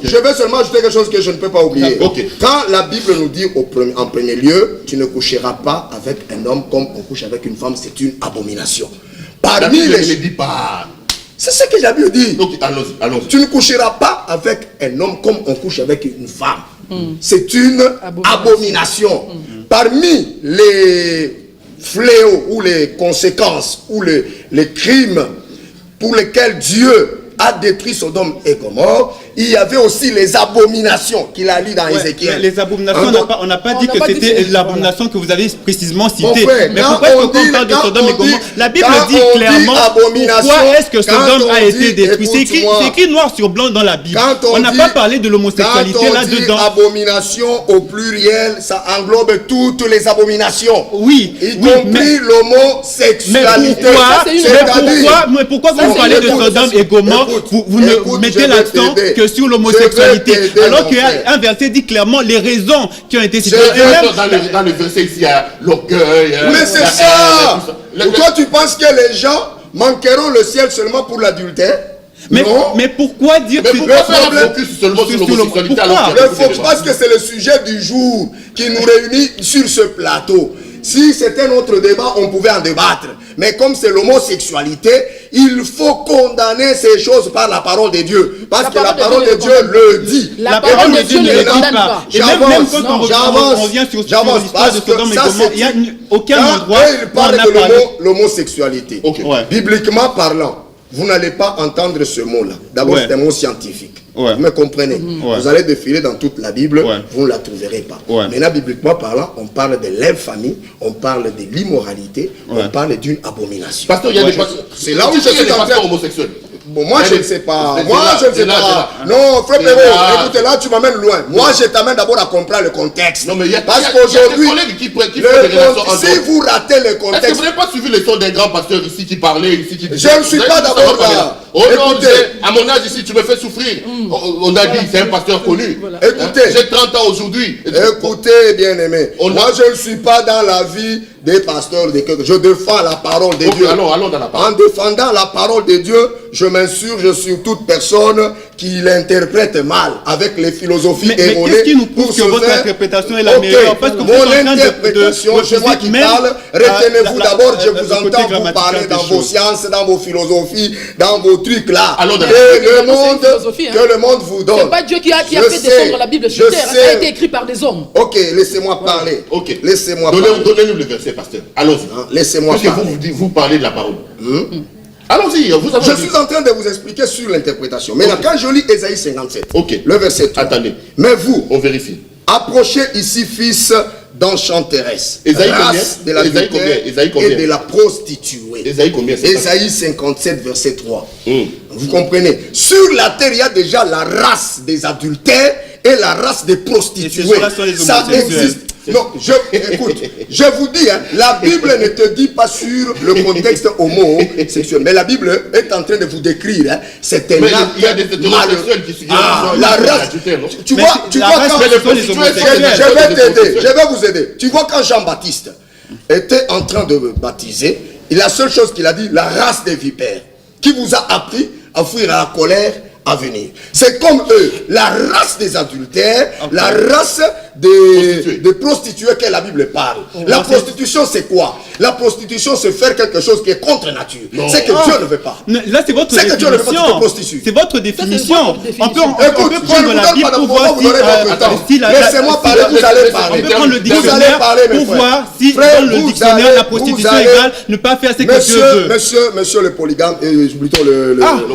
je vais seulement ajouter quelque chose que je ne peux pas oublier. Quand la Bible nous dit en premier lieu, tu ne coucheras pas avec un homme comme on couche avec une femme, c'est une abomination. Parmi les... ne dit pas. C'est ce que la Bible dit. Donc, allons-y. Tu ne coucheras pas avec un homme comme on couche avec une femme. C'est une abomination. Parmi les fléaux ou les conséquences ou les crimes pour lesquels Dieu a détruit Sodome et Gomorrhe, il y avait aussi les abominations qu'il a lu dans Ézéchiel. Les abominations, on n'a pas dit que c'était l'abomination que vous avez précisément citée. Mais pourquoi est-ce qu'on parle de Sodome et Gomorrhe? La Bible dit clairement pourquoi est-ce que Sodome a été détruit. C'est écrit noir sur blanc dans la Bible. On n'a pas parlé de l'homosexualité là-dedans. Abomination au pluriel, ça englobe toutes les abominations. Oui, y compris l'homosexualité. Mais pourquoi vous parlez de Sodome et Gomorrhe? Vous ne mettez l'accent que sur l'homosexualité, alors qu'il y a un verset dit clairement les raisons qui ont été citées. Dans le verset ici, il y a l'orgueil. Mais c'est ça. Toi, tu penses que les gens manqueront le ciel seulement pour l'adultère? Mais pourquoi dire que pourquoi faire un focus seulement sur l'homosexualité? Parce que c'est le sujet du jour qui nous réunit sur ce plateau. Si c'était un autre débat, on pouvait en débattre. Mais comme c'est l'homosexualité, il faut condamner ces choses par la parole de Dieu. Parce que la parole de Dieu le dit. La parole de Dieu ne le condamne pas. Même quand on revient sur l'histoire de Sodome et Gomorrhe, il n'y a aucun endroit où on a parlé de l'homosexualité. Bibliquement parlant, vous n'allez pas entendre ce mot-là. D'abord, c'est un mot scientifique. Vous me comprenez? Vous allez défiler dans toute la Bible, vous ne la trouverez pas. Maintenant, bibliquement parlant, on parle de l'infamie, on parle de l'immoralité, on parle d'une abomination. Pasteur, il y a des pasteurs. C'est là où je suis des pasteurs homosexuels. Bon, moi, je ne sais pas. C'est Moi, là, je ne sais c'est là, pas. c'est là. Non, frère C'est Perrault, là. écoutez, là, tu m'amènes loin. Moi, je t'amène d'abord à comprendre le contexte. Non, mais il y a Parce des qu'aujourd'hui, collègues qui font des relations entre si vous ratez le Est-ce que contexte, vous n'avez pas suivi le son d'un grand pasteur ici qui parlait, ici qui disait... Je ne suis Vous avez pas dit, ça d'abord va pas là. bien. Oh non, Écoutez. à mon âge ici, tu me fais souffrir. On a dit, c'est un pasteur connu. Voilà. Écoutez. J'ai 30 ans aujourd'hui. écoutez, bien-aimé, On moi, a- je ne suis pas dans la vie des pasteurs. Je défends la parole de Ok, Dieu. allons dans la parole. En défendant la parole de Dieu, je m'insurge sur toute personne qui l'interprète mal, avec les philosophies Mais erronées. qu'est-ce qui nous prouve pour que se votre faire- interprétation est la Ok, meilleure? Parce que vous êtes en mon train de interprétation, c'est moi qui même, parle. Retenez-vous la- d'abord, je le vous côté entends vous grammatical parler des dans vos choses. sciences, dans vos philosophies, dans vos trucs là. Allons dans la- Et le C'est une monde, philosophie, hein. que le monde vous donne. C'est pas Dieu qui a Je fait sais, descendre la Bible je sur terre. hein. Ça a sais. été écrit par des hommes. Ok, laissez-moi parler. Ok. Laissez-moi parler. Donnez-nous le verset, pasteur. Allons-y. Hein, laissez-moi Puisque parler. vous parlez de la parole. Allons-y, vous avez Je suis en train de vous expliquer sur l'interprétation. Maintenant, Ok. quand je lis Ésaïe 57, Ok. le verset 3. Attendez. Mais vous, On vérifie. approchez ici, fils d'enchanteresse, Ésaïe race combien? de la Ésaïe combien? Ésaïe combien? et de la prostituée. Ésaïe combien, c'est ça? Ésaïe 57, verset 3. Hum. Vous comprenez? Sur la terre, il y a déjà la race des adultères et la race des prostituées. Et ces gens-là sont les Ça homosexuels. existe. Non, écoute, je vous dis, hein, la Bible ne te dit pas sur le contexte homosexuel, mais la Bible est en train de vous décrire. Hein, c'est un Mais acte il y a des hétérosexuels qui la race. Tu vois, la quand race, mais les ce sont les prostituées, homosexuels. je vais t'aider, je vais vous aider. Tu vois, quand Jean-Baptiste était en train de baptiser, la seule chose qu'il a dit, la race des vipères, qui vous a appris à fuir la colère à venir. C'est comme eux, la race des adultères, la race des prostituées que la Bible parle. La prostitution, c'est quoi? La prostitution, c'est faire quelque chose qui est contre nature. C'est que Dieu ne veut pas. Là, c'est votre C'est que Dieu ne veut pas que tu te définition. prostitues. C'est votre définition. votre définition. On peut Écoute, je prendre ne la vous donne Bible pas pour de voir vous donnez votre temps. Laissez-moi parler, vous allez parler. On peut prendre le Vous allez dictionnaire parler, mes pour frères. voir si Frère, dans le vous dictionnaire allez- la prostitution vous allez- égale ne pas faire ce que Dieu veut. Monsieur le polygame, plutôt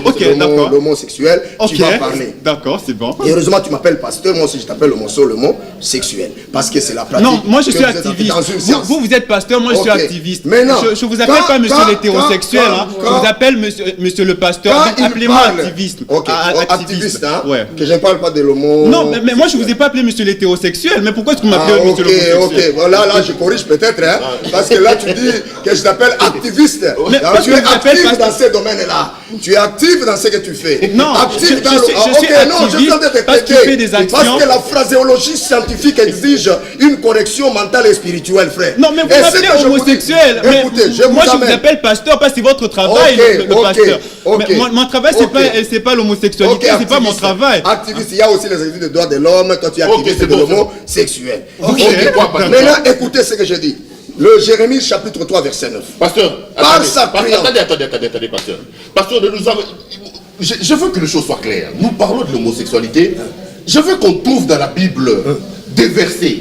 ok, d'accord. l'homosexuel, tu Ok, vas parler. d'accord, c'est bon. Et heureusement, tu m'appelles pasteur, moi aussi je t'appelle l'homosexuel. Parce que c'est la pratique. Non, moi je que suis vous êtes activiste. dans une science. Vous êtes pasteur, moi je suis Ok. activiste. Maintenant, Je vous appelle quand- pas monsieur quand- l'hétérosexuel, hein. quand- Je vous appelle monsieur le pasteur. Quand Donc, il appelez-moi parle- activiste. Ok, Activiste. activiste, hein. Ouais. Que je ne parle pas de l'homo. Non, mais moi je vous ai pas appelé monsieur l'hétérosexuel. Mais pourquoi est-ce que vous m'appelez Ah, monsieur ok, l'homosexuel? voilà, là je corrige peut-être, hein, parce que là tu dis que je t'appelle activiste. Mais Alors, parce tu que es je m'appelle actif pas- dans ces domaines-là. Tu es actif dans ce que tu fais. Non, actif je dans suis ok, non, je suis activiste en train de parce qu'il t'aider. fait des actions. Parce que la phraséologie scientifique exige une correction mentale et spirituelle, frère. Non, mais vous Et ce m'appelez que je vous dis- homosexuel. Mais Écoutez, moi, je vous amène. appelle pasteur parce que c'est votre travail, Ok, le ok, pasteur. ok. Mais mon travail, c'est Ok. pas l'homosexualité, Ok, c'est pas mon activiste. travail. Activiste, il y a aussi les activités de droits de l'homme, toi tu es Ok, activiste c'est de bon, c'est l'homosexuel. Vous dites quoi, pasteur? Maintenant, écoutez ce que je dis. Le Jérémie chapitre 3, verset 9. Pasteur, Par attendez, sa prière. attendez, pasteur. Pasteur, je veux que les choses soient claires. Nous parlons de l'homosexualité. Je veux qu'on trouve dans la Bible des versets,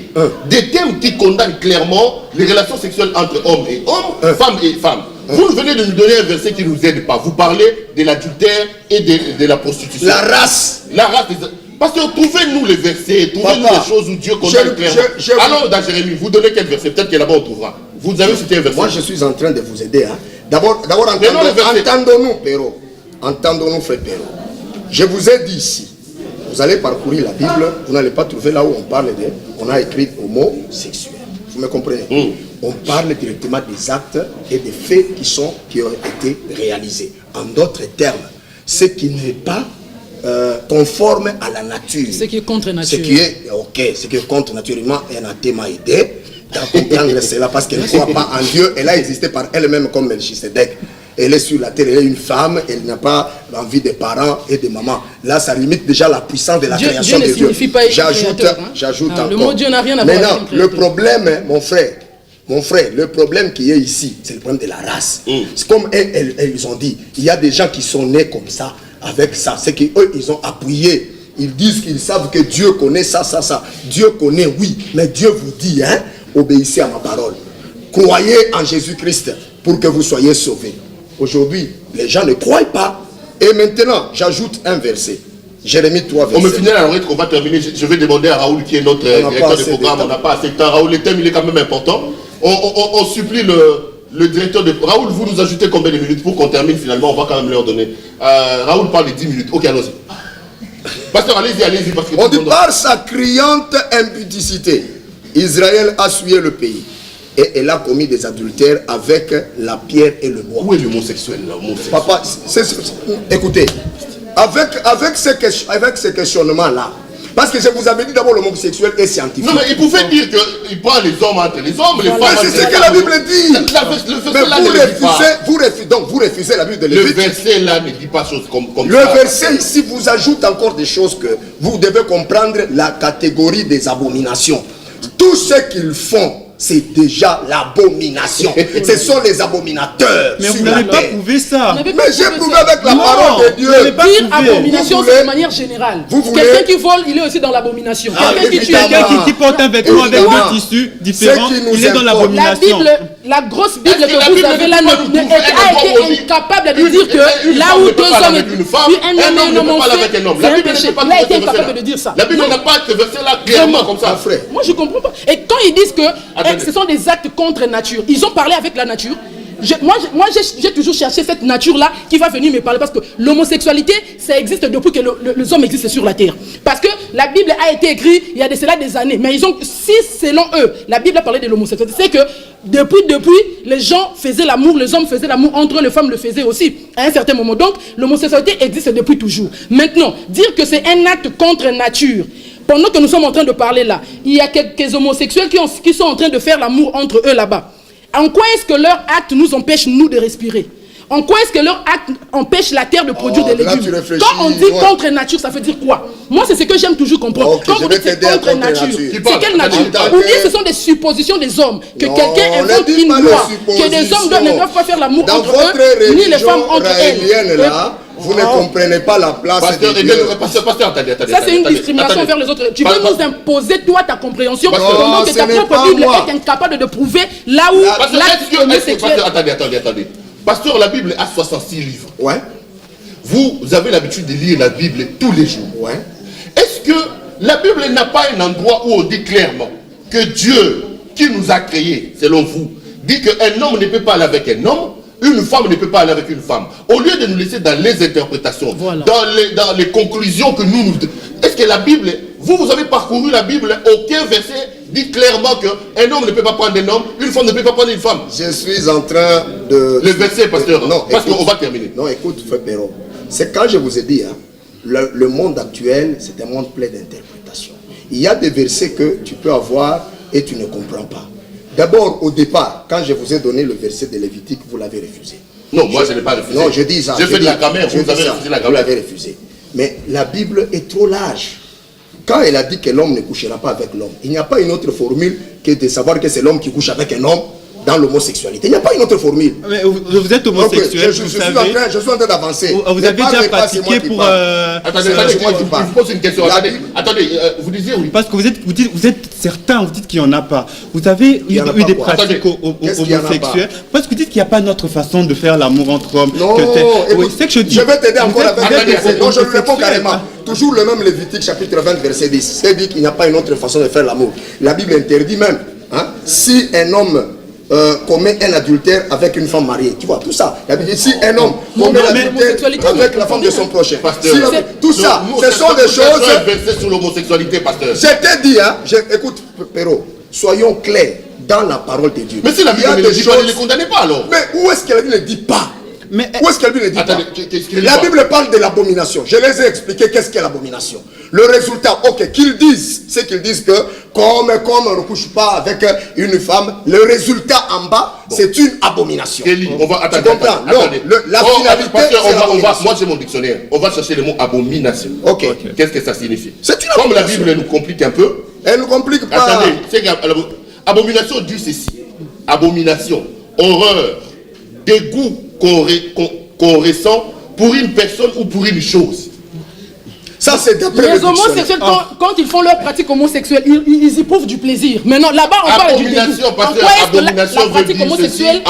des termes qui condamnent clairement les relations sexuelles entre hommes et hommes, femmes et femmes. Vous venez de nous donner un verset qui ne nous aide pas. Vous parlez de l'adultère et de la prostitution. La race. La race des... Pasteur, trouvez-nous les versets, trouvez-nous Papa, les choses où Dieu condamne je- clairement. je- Allons dans Jérémie, vous donnez quel verset? Peut-être que là-bas on trouvera. Vous avez cité un verset. Moi, je suis en train de vous aider. Hein. D'abord, Mais non, le verset. entendons-nous, Péro. Entendons-nous, frère Péro. Je vous ai dit ici, vous allez parcourir la Bible, vous n'allez pas trouver là où on parle de, on a écrit homosexuel. Vous me comprenez? On parle directement des actes et des faits qui ont été réalisés. En d'autres termes, ce qui n'est pas conforme à la nature. Ce qui est contre nature. Ce qui est, ok, ce qui est contre naturellement, un athée m'a aidé à comprendre cela parce qu'elle ne croit pas en Dieu. Elle a existé par elle-même comme Melchisedec. Elle est sur la terre, elle est une femme, elle n'a pas envie des parents et des mamans. Là, ça limite déjà la puissance de la Dieu- création Dieu ne de Dieu. signifie pas créateur, hein. J'ajoute Ah, encore. le mot Dieu n'a rien à voir avec Maintenant, un créateur. le problème, mon frère, le problème qui est ici, c'est le problème de la race. C'est comme ils ont dit, il y a des gens qui sont nés comme ça, avec ça. C'est qu'eux, ils ont appuyé. Ils disent qu'ils savent que Dieu connaît ça. Dieu connaît, oui. Mais Dieu vous dit, hein, obéissez à ma parole. Croyez en Jésus-Christ pour que vous soyez sauvés. Aujourd'hui, les gens ne croient pas. Et maintenant, j'ajoute un verset. Jérémie 3, verset. On me finit la retraite qu'on va terminer. Je vais demander à Raoul, qui est notre On n'a directeur pas de assez programme. de On temps. n'a pas assez de temps. Raoul, le thème, il est quand même important. On supplie le directeur de... Raoul, vous nous ajoutez combien de minutes pour qu'on termine finalement? On va quand même leur donner. Raoul parle de 10 minutes. Ok, allons-y. Pasteur, allez-y. Parce que On dit par sa criante imputicité, Israël a souillé le pays. Et elle a commis des adultères avec la pierre et le bois. Où est l'homosexuel là? Papa, écoutez, avec ces questionnements-là, parce que je vous avais dit d'abord l'homosexuel est scientifique. Non, mais il pouvait dire qu'il prend les hommes entre les hommes, les femmes entre les femmes. C'est ce que la Bible dit. Mais vous refusez la Bible de le Lévitique. verset là ne dit pas chose comme le ça. Le verset ici vous ajoute encore des choses que vous devez comprendre la catégorie des abominations. Tout ce qu'ils font, c'est déjà l'abomination. Ce sont les abominateurs. Mais vous n'avez pas prouvé ça. Mais j'ai prouvé avec la parole de Dieu. Dire abomination, c'est de manière générale. Quelqu'un qui vole, il est aussi dans l'abomination. Quelqu'un qui porte un vêtement avec deux tissus différents, il est dans l'abomination. La grosse Bible que vous avez là a été incapable de dire que là où deux hommes un homme ne peut pas avec un homme. La Bible il a été incapable de dire ça. La Bible n'a pas ce verset-là clairement comme ça. Moi, je comprends pas. Et quand ils disent que ce sont des actes contre nature, ils ont parlé avec la nature. Moi, j'ai toujours cherché cette nature-là qui va venir me parler, parce que l'homosexualité, ça existe depuis que les hommes existent sur la terre. Parce que la Bible a été écrite il y a de cela des années. Mais si selon eux, la Bible a parlé de l'homosexualité, c'est que depuis, les gens faisaient l'amour, les hommes faisaient l'amour entre eux, les femmes le faisaient aussi à un certain moment. Donc, l'homosexualité existe depuis toujours. Maintenant, dire que c'est un acte contre nature, pendant que nous sommes en train de parler là, il y a quelques homosexuels qui sont en train de faire l'amour entre eux là-bas. En quoi est-ce que leur acte nous empêche, nous, de respirer? En quoi est-ce que leur acte empêche la terre de produire des légumes? Quand on dit contre nature, ça veut dire quoi? Moi, c'est ce que j'aime toujours comprendre. Quand vous dites contre nature, c'est quelle nature? Ou bien ce sont des suppositions des hommes, que quelqu'un invoque une loi, que des hommes ne doivent pas faire l'amour entre eux, ni les femmes entre elles. Vous ne comprenez pas la place de Dieu. Pasteur, attendez. Ça, c'est une discrimination vers les autres. Tu veux nous imposer, toi, ta compréhension, pendant que ta propre Bible est incapable de prouver là où l'acte homosexuel... Attendez. Pasteur, la Bible a 66 livres. Ouais. Vous avez l'habitude de lire la Bible tous les jours. Ouais. Est-ce que la Bible n'a pas un endroit où on dit clairement que Dieu, qui nous a créés, selon vous, dit qu'un homme ne peut pas aller avec un homme, une femme ne peut pas aller avec une femme. Au lieu de nous laisser dans les interprétations, dans les conclusions que nous... Est-ce que la Bible... Vous avez parcouru la Bible, aucun verset dit clairement qu'un homme ne peut pas prendre un homme, une femme ne peut pas prendre une femme. Je suis en train de... Le verset, pasteur, non, parce qu'on va terminer. Non, écoute, frère Perron, c'est quand je vous ai dit, hein, le monde actuel, c'est un monde plein d'interprétations. Il y a des versets que tu peux avoir et tu ne comprends pas. D'abord, au départ, quand je vous ai donné le verset de Lévitique, vous l'avez refusé. Non, moi je ne l'ai pas refusé. Non, je dis ça. J'ai fait de la caméra, vous avez refusé la caméra. Vous l'avez refusé. Mais la Bible est trop large. Quand elle a dit que l'homme ne couchera pas avec l'homme, il n'y a pas une autre formule que de savoir que c'est l'homme qui couche avec un homme dans l'homosexualité. Il n'y a pas une autre formule. Mais vous êtes homosexuel, je suis en train d'avancer. Vous avez déjà pratiqué pour... Attendez, je vous pose une question. Attendez, vous disiez oui. Parce que vous êtes certain, vous dites qu'il n'y en a pas. Vous avez eu des pratiques homosexuelles. Parce que vous dites qu'il n'y a pas notre façon de faire l'amour entre hommes. Non, c'est que je dis. Je vais t'aider encore avec un verset. Non, je le réponds carrément. Toujours le même Lévitique, chapitre 20, verset 10. C'est dit qu'il n'y a pas une autre façon de faire l'amour. La Bible interdit même, hein, si un homme commet un adultère avec une femme mariée. Tu vois, tout ça. La Bible dit, si un homme commet l'adultère avec la femme de son prochain. Tout ça, ce sont des choses... sur l'homosexualité, pasteur. Je t'ai dit, hein, écoute, Perron, soyons clairs dans la parole de Dieu. Mais si la Bible ne dit pas, ne les condamnez pas alors. Mais où est-ce que la Bible ne dit pas? Mais où est-ce que la Bible ne dit pas? La Bible parle de l'abomination. Je les ai expliqué qu'est-ce qu'est l'abomination. Le résultat, ok, qu'ils disent, c'est qu'ils disent que comme on ne couche pas avec une femme, le résultat en bas, c'est une abomination. Kelly, on va attendre. La finalité, moi j'ai mon dictionnaire. On va chercher le mot abomination. Ok. Qu'est-ce que ça signifie? C'est une abomination. Comme la Bible nous complique un peu. Elle ne complique pas. Attendez, abomination dit ceci. Abomination, horreur, dégoût qu'on ressent pour une personne ou pour une chose. Ça, c'est d'après les homosexuels, quand ils font leur pratique homosexuelle, ils y prouvent du plaisir. Mais non, là-bas, on parle du dégoût. En quoi est-ce que la pratique homosexuelle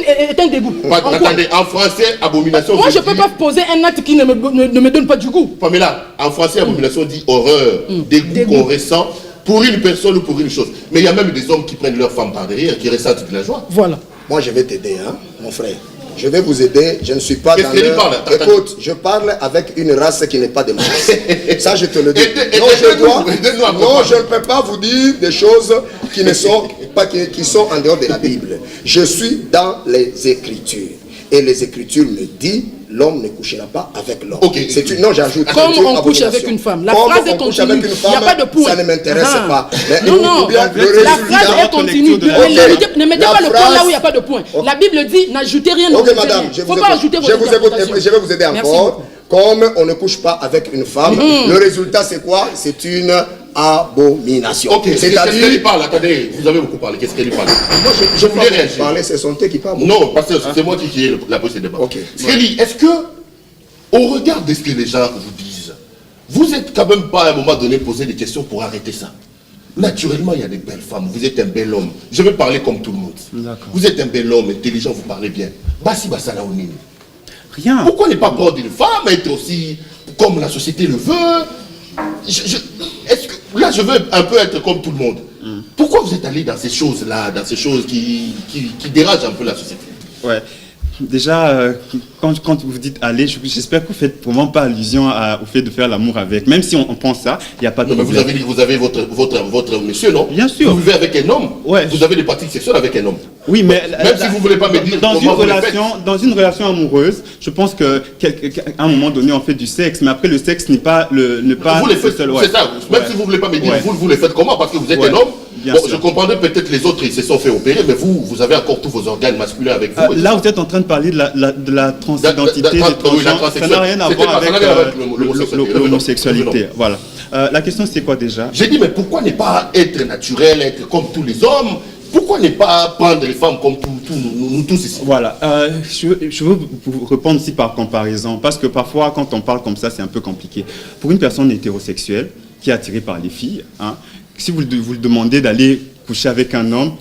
est un dégoût? Attendez, en français, abomination. Moi, je ne peux pas poser un acte qui ne me donne pas du goût. Pamela, en français, abomination dit horreur, dégoût qu'on ressent pour une personne ou pour une chose. Mais il y a même des hommes qui prennent leur femme par derrière, qui ressentent de la joie. Voilà. moi je vais t'aider, hein, mon frère. Je vais vous aider, je ne suis pas dans Qu'est-ce qu'il parle? Écoute, je parle avec une race qui n'est pas de ma race. Ça, je te le dis. Non, je ne peux pas vous dire des choses qui ne sont pas, qui sont en dehors de la Bible. Je suis dans les Écritures. Et les Écritures me disent, l'homme ne couchera pas avec l'homme. Okay. Non, j'ajoute. Comme on couche avec une femme. La phrase est continue. Il n'y a pas de point. Ça ne m'intéresse pas. Mais non, la phrase est continue. Ne mettez pas le point là où il n'y a pas de point. La Bible dit, n'ajoutez rien. Ok, madame, je vais vous aider encore. Comme on ne couche pas avec une femme, le résultat c'est quoi? C'est une abomination. Ok, qu'est-ce qu'elle lui parle? Attendez, vous avez beaucoup parlé. Qu'est-ce qu'elle lui parle? Moi, je voulais réagir. Parler, c'est son thé qui parle. Non, parce que c'est moi qui ai la possibilité de débat. Ok. Skelly, est-ce que, au regard de ce que les gens vous disent, vous êtes quand même pas à un moment donné posé des questions pour arrêter ça? Naturellement, il y a des belles femmes. Vous êtes un bel homme. Je vais parler comme tout le monde. Vous êtes un bel homme, intelligent, vous parlez bien. Basi Basalaouni. Rien. Pourquoi ne pas prendre une femme, être aussi comme la société le veut? Est-ce que, là, je veux un peu être comme tout le monde. Pourquoi vous êtes allé dans ces choses-là, dans ces choses qui dérangent un peu la société? Ouais. Déjà, quand vous dites aller, j'espère que vous ne faites vraiment pas allusion au fait de faire l'amour avec. Même si on pense ça, il n'y a pas de problème. Vous avez dit que vous avez votre monsieur, non? Bien sûr. Vous vivez avec un homme. Ouais. Vous avez des pratiques sexuelles avec un homme. Oui, mais même si vous ne voulez pas me dire dans une relation amoureuse, je pense qu'à un moment donné, on fait du sexe, mais après le sexe n'est pas vous les faites, c'est ça. Même si vous ne voulez pas me dire, vous les faites comment? Parce que vous êtes un homme. Bon, je comprendrais peut-être les autres, ils se sont fait opérer, mais vous avez encore tous vos organes masculins avec vous. Là, vous êtes en train de parler de la transidentité des transgenres. Ça n'a rien à voir avec l'homosexualité. Voilà. La question, c'est quoi déjà? J'ai dit, mais pourquoi ne pas être naturel, être comme tous les hommes? Pourquoi ne pas prendre les femmes comme nous tous ici? Voilà. Je veux vous répondre aussi par comparaison, parce que parfois, quand on parle comme ça, c'est un peu compliqué. Pour une personne hétérosexuelle qui est attirée par les filles, hein, si vous lui demandez d'aller coucher avec un homme,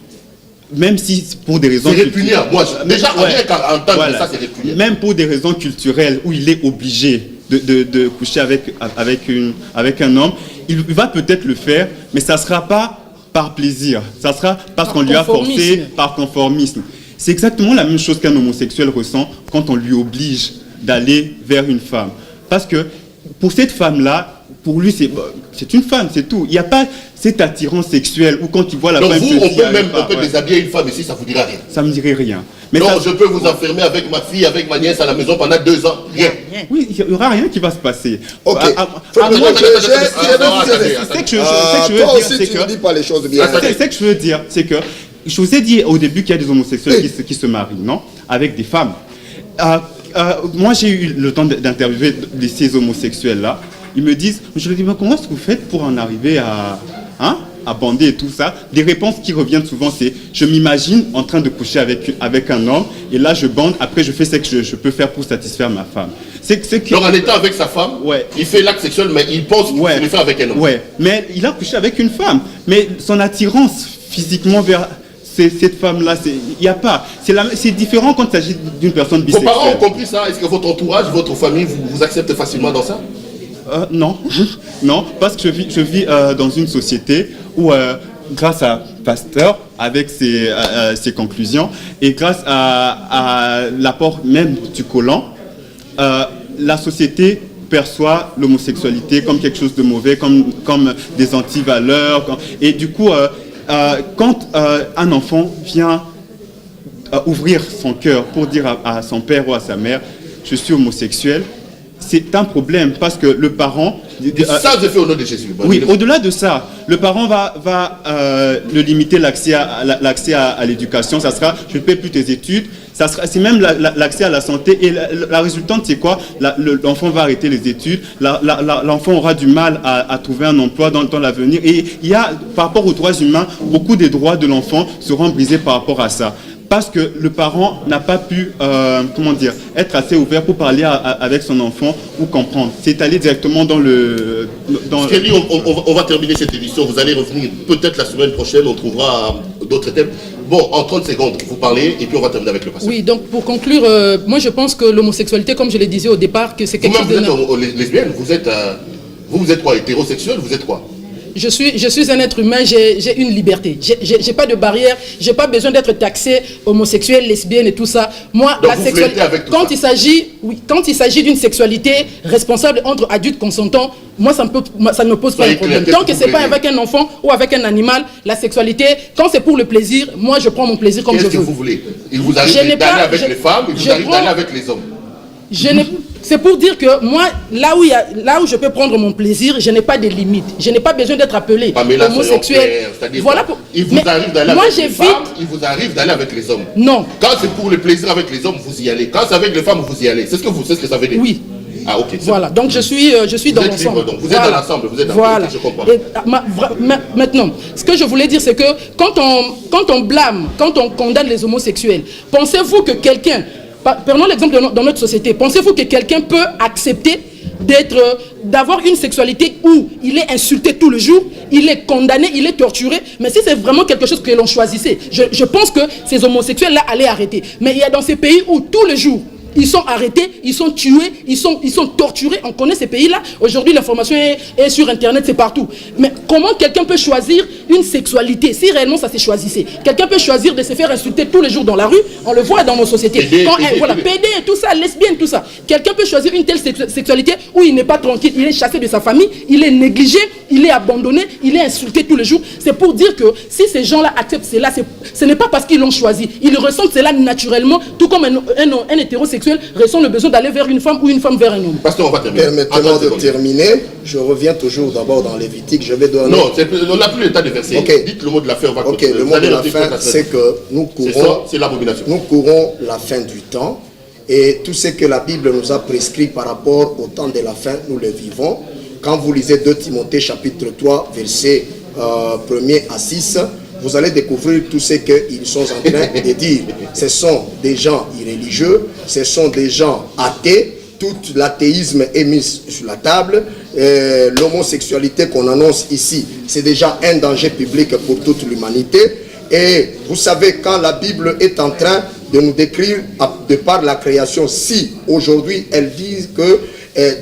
même si pour des raisons... C'est répugnant. Moi, déjà, rien qu'à entendre ça, c'est répugnant. Même pour des raisons culturelles, où il est obligé de coucher avec un homme, il va peut-être le faire, mais ça ne sera pas par plaisir. Ça sera parce qu'on lui a forcé, par conformisme. C'est exactement la même chose qu'un homosexuel ressent quand on lui oblige d'aller vers une femme. Parce que pour cette femme-là, pour lui, c'est une femme, c'est tout. Il n'y a pas cette attirance sexuelle où quand tu vois la femme... Donc on peut déshabiller une femme ici, ça ne vous dira rien? Ça ne me dirait rien. Mais non, je peux vous enfermer avec ma fille, avec ma nièce à la maison pendant 2 ans. Rien. Oui, il n'y aura rien qui va se passer. Ok. Toi aussi, tu veux dire, c'est que je vous ai dit au début qu'il y a des homosexuels qui se marient, non? Avec des femmes. Moi, j'ai eu le temps d'interviewer ces homosexuels-là. Ils me disent, je leur dis, mais comment est-ce que vous faites pour en arriver à bander et tout ça? Les réponses qui reviennent souvent, c'est, je m'imagine en train de coucher avec un homme, et là je bande, après je fais ce que je peux faire pour satisfaire ma femme. Donc en étant avec sa femme, il fait l'acte sexuel, mais il pense qu'il le fait avec un homme. Ouais, mais il a couché avec une femme. Mais son attirance physiquement vers cette femme-là, il n'y a pas. C'est différent quand il s'agit d'une personne bisexuelle. Vos parents ont compris ça? Est-ce que votre entourage, votre famille vous accepte facilement dans ça? Non, non, parce que je vis dans une société où, grâce à Pasteur, avec ses conclusions, et grâce à l'apport même du collant, la société perçoit l'homosexualité comme quelque chose de mauvais, comme des antivaleurs. Et du coup, quand un enfant vient ouvrir son cœur pour dire à son père ou à sa mère, je suis homosexuel, c'est un problème parce que le parent... Ça, je fais au nom de Jésus. Oui, au-delà de ça, le parent va le limiter l'accès à l'éducation. Ça sera, je ne paie plus tes études. C'est même l'accès à la santé. Et la résultante, c'est quoi? L'enfant va arrêter les études. L'enfant aura du mal à trouver un emploi dans l'avenir. Et il y a, par rapport aux droits humains, beaucoup des droits de l'enfant seront brisés par rapport à ça. Parce que le parent n'a pas pu, être assez ouvert pour parler avec son enfant ou comprendre. C'est aller directement dans le... Skelly, on va terminer cette émission. Vous allez revenir peut-être la semaine prochaine. On trouvera d'autres thèmes. Bon, en 30 secondes, vous parlez et puis on va terminer avec le passé. Oui, donc pour conclure, moi je pense que l'homosexualité, comme je le disais au départ, que c'est quelque chose de... Vous êtes lesbienne, vous êtes quoi, hétérosexuel, vous êtes quoi? je suis un être humain, j'ai une liberté. J'ai pas de barrière, j'ai pas besoin d'être taxé homosexuel, lesbienne et tout ça. Moi, donc la sexualité, quand il s'agit d'une sexualité responsable entre adultes consentants, moi ça ne me pose pas de problème. Tant que c'est pas avec un enfant ou avec un animal, la sexualité, quand c'est pour le plaisir, moi je prends mon plaisir comme je veux. Qu'est-ce que vous voulez? Il vous arrive d'aller avec les femmes, il vous arrive d'aller avec les hommes. C'est pour dire que moi, là où je peux prendre mon plaisir, je n'ai pas de limite. Je n'ai pas besoin d'être appelé homosexuel. Voilà. Il vous arrive d'aller avec les femmes, il vous arrive d'aller avec les hommes. Non. Quand c'est pour le plaisir avec les hommes, vous y allez. Quand c'est avec les femmes, vous y allez. C'est ce que ça veut dire? Oui. Ah, ok. Voilà, donc je suis dans l'ensemble. Vous êtes dans l'ensemble, vous êtes dans voilà. Je comprends. Et, maintenant, ce que je voulais dire, c'est que quand on blâme, quand on condamne les homosexuels, pensez-vous que quelqu'un, prenons l'exemple dans notre société, pensez-vous que quelqu'un peut accepter d'avoir une sexualité où il est insulté tout le jour, il est condamné, il est torturé, mais si c'est vraiment quelque chose que l'on choisissait, je pense que ces homosexuels-là allaient arrêter. Mais il y a dans ces pays où tous les jours, ils sont arrêtés, ils sont tués, ils sont torturés. On connaît ces pays-là. Aujourd'hui, l'information est sur Internet, c'est partout. Mais comment quelqu'un peut choisir une sexualité si réellement ça se choisissait? Quelqu'un peut choisir de se faire insulter tous les jours dans la rue. On le voit dans nos sociétés. PD et tout ça, lesbienne, tout ça. Quelqu'un peut choisir une telle sexualité où il n'est pas tranquille, il est chassé de sa famille, il est négligé, il est abandonné, il est insulté tous les jours. C'est pour dire que si ces gens-là acceptent cela, ce n'est pas parce qu'ils l'ont choisi. Ils ressentent cela naturellement, tout comme un hétérosexuel ressent le besoin d'aller vers une femme ou une femme vers un homme. Pasteur, on va terminer. Permettez-moi de terminer. Je reviens toujours d'abord dans Lévitique. Je vais donner... Non, on n'a plus le temps de verser. Okay. Dites le mot de la fin, on va continuer. Le mot de la fin, c'est que nous courons la fin du temps. Et tout ce que la Bible nous a prescrit par rapport au temps de la fin, nous le vivons. Quand vous lisez 2 Timothée chapitre 3, versets 1er à 6, vous allez découvrir tout ce qu'ils sont en train de dire. Ce sont des gens irréligieux, ce sont des gens athées, tout l'athéisme est mis sur la table. L'homosexualité qu'on annonce ici, c'est déjà un danger public pour toute l'humanité. Et vous savez, quand la Bible est en train de nous décrire, de par la création, si aujourd'hui elle dit que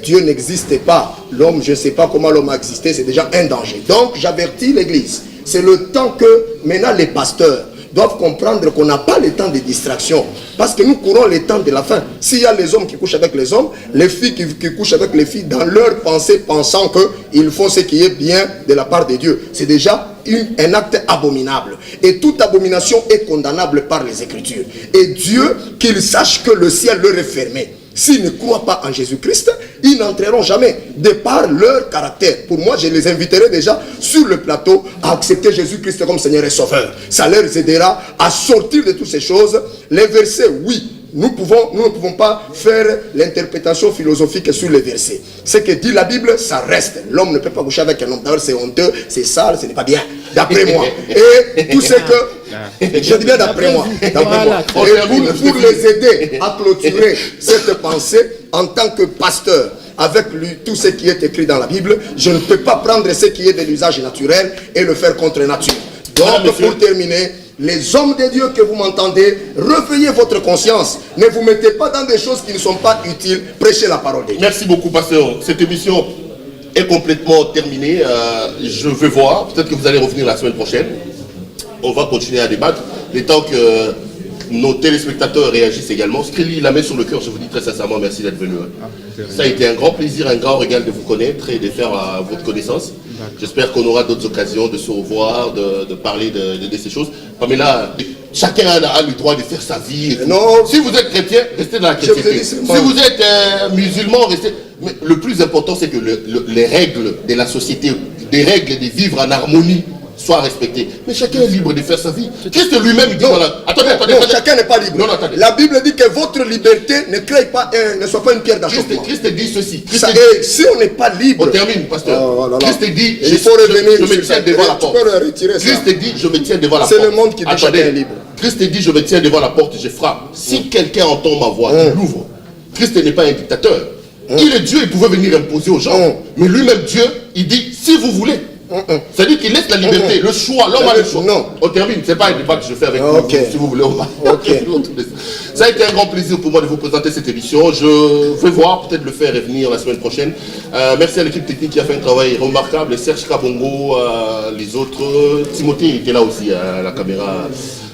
Dieu n'existait pas, l'homme, je ne sais pas comment l'homme a existé, c'est déjà un danger. Donc j'avertis l'Église. C'est le temps que maintenant les pasteurs doivent comprendre qu'on n'a pas le temps de distraction. Parce que nous courons le temps de la fin. S'il y a les hommes qui couchent avec les hommes, les filles qui couchent avec les filles, dans leur pensée, pensant qu'ils font ce qui est bien de la part de Dieu, c'est déjà un acte abominable. Et toute abomination est condamnable par les Écritures. Et Dieu, qu'il sache que le ciel leur est fermé. S'ils ne croient pas en Jésus-Christ, ils n'entreront jamais de par leur caractère. Pour moi, je les inviterai déjà sur le plateau à accepter Jésus-Christ comme Seigneur et Sauveur. Ça leur aidera à sortir de toutes ces choses. Les versets, oui, nous ne pouvons pas faire l'interprétation philosophique sur les versets. Ce que dit la Bible, ça reste. L'homme ne peut pas coucher avec un homme. D'ailleurs, c'est honteux, c'est sale, ce n'est pas bien. D'après moi. Et tout ce que... Je dis bien d'après moi. Et pour les aider à clôturer cette pensée, en tant que pasteur, avec lui, tout ce qui est écrit dans la Bible, je ne peux pas prendre ce qui est de l'usage naturel et le faire contre nature. Donc, pour terminer, les hommes de Dieu que vous m'entendez, réveillez votre conscience. Ne vous mettez pas dans des choses qui ne sont pas utiles. Prêchez la parole de Dieu. Merci beaucoup, pasteur. Cette émission est complètement terminée. Je veux voir. Peut-être que vous allez revenir la semaine prochaine. On va continuer à débattre. Le temps que nos téléspectateurs réagissent également. Skrili, la main sur le cœur, je vous dis très sincèrement merci d'être venu. Ça a été un grand plaisir, un grand régal de vous connaître et de faire votre connaissance. J'espère qu'on aura d'autres occasions de se revoir, de parler de ces choses. Pamela, chacun a le droit de faire sa vie. Non. Si vous êtes chrétien, restez dans la chrétienté. Si vous êtes musulman, restez... Mais le plus important, c'est que les règles de la société, des règles de vivre en harmonie, soit respecté. Mais chacun est libre de faire sa vie. Christ lui-même dit dans la... Attendez. Chacun n'est pas libre. Non, attendez. La Bible dit que votre liberté ne soit pas une pierre d'achoppement. Christ dit ceci. Si on n'est pas libre... On termine, pasteur. Christ dit... Il faut revenir. Je me tiens devant la porte. Tu peux le retirer, ça. Christ dit, je me tiens devant la porte. C'est le monde qui dit chacun est libre. Christ dit, je me tiens devant la porte, je frappe. Si quelqu'un entend ma voix, il l'ouvre. Christ n'est pas un dictateur. Il est Dieu, il pouvait venir imposer aux gens. Mais lui-même, Dieu, il dit, si vous voulez. C'est-à-dire qu'il laisse la liberté, le choix, l'homme a le choix. Non. On termine, c'est pas un débat que je fais avec Ok. vous, si vous voulez. Ok. Ça a été un grand plaisir pour moi de vous présenter cette émission. Je vais voir, peut-être le faire revenir la semaine prochaine. Merci à l'équipe technique qui a fait un travail remarquable. Serge Kabongo, les autres. Timothée était là aussi à la caméra.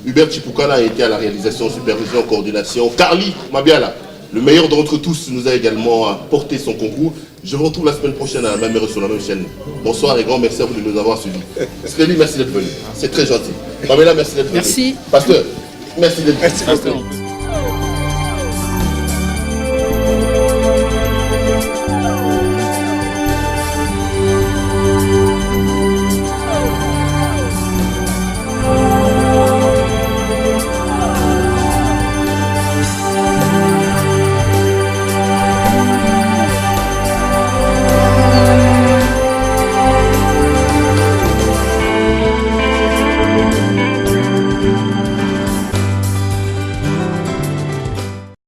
Hubert Chipukala a été à la réalisation, supervision, coordination. Carly Mabiala, le meilleur d'entre tous, nous a également porté son concours. Je vous retrouve la semaine prochaine à la même heure sur la même chaîne. Bonsoir et grand merci à vous de nous avoir suivis. Srélie, merci d'être venu. C'est très gentil. Pamela, merci d'être venu. Merci. Pasteur, merci d'être venu. Merci beaucoup.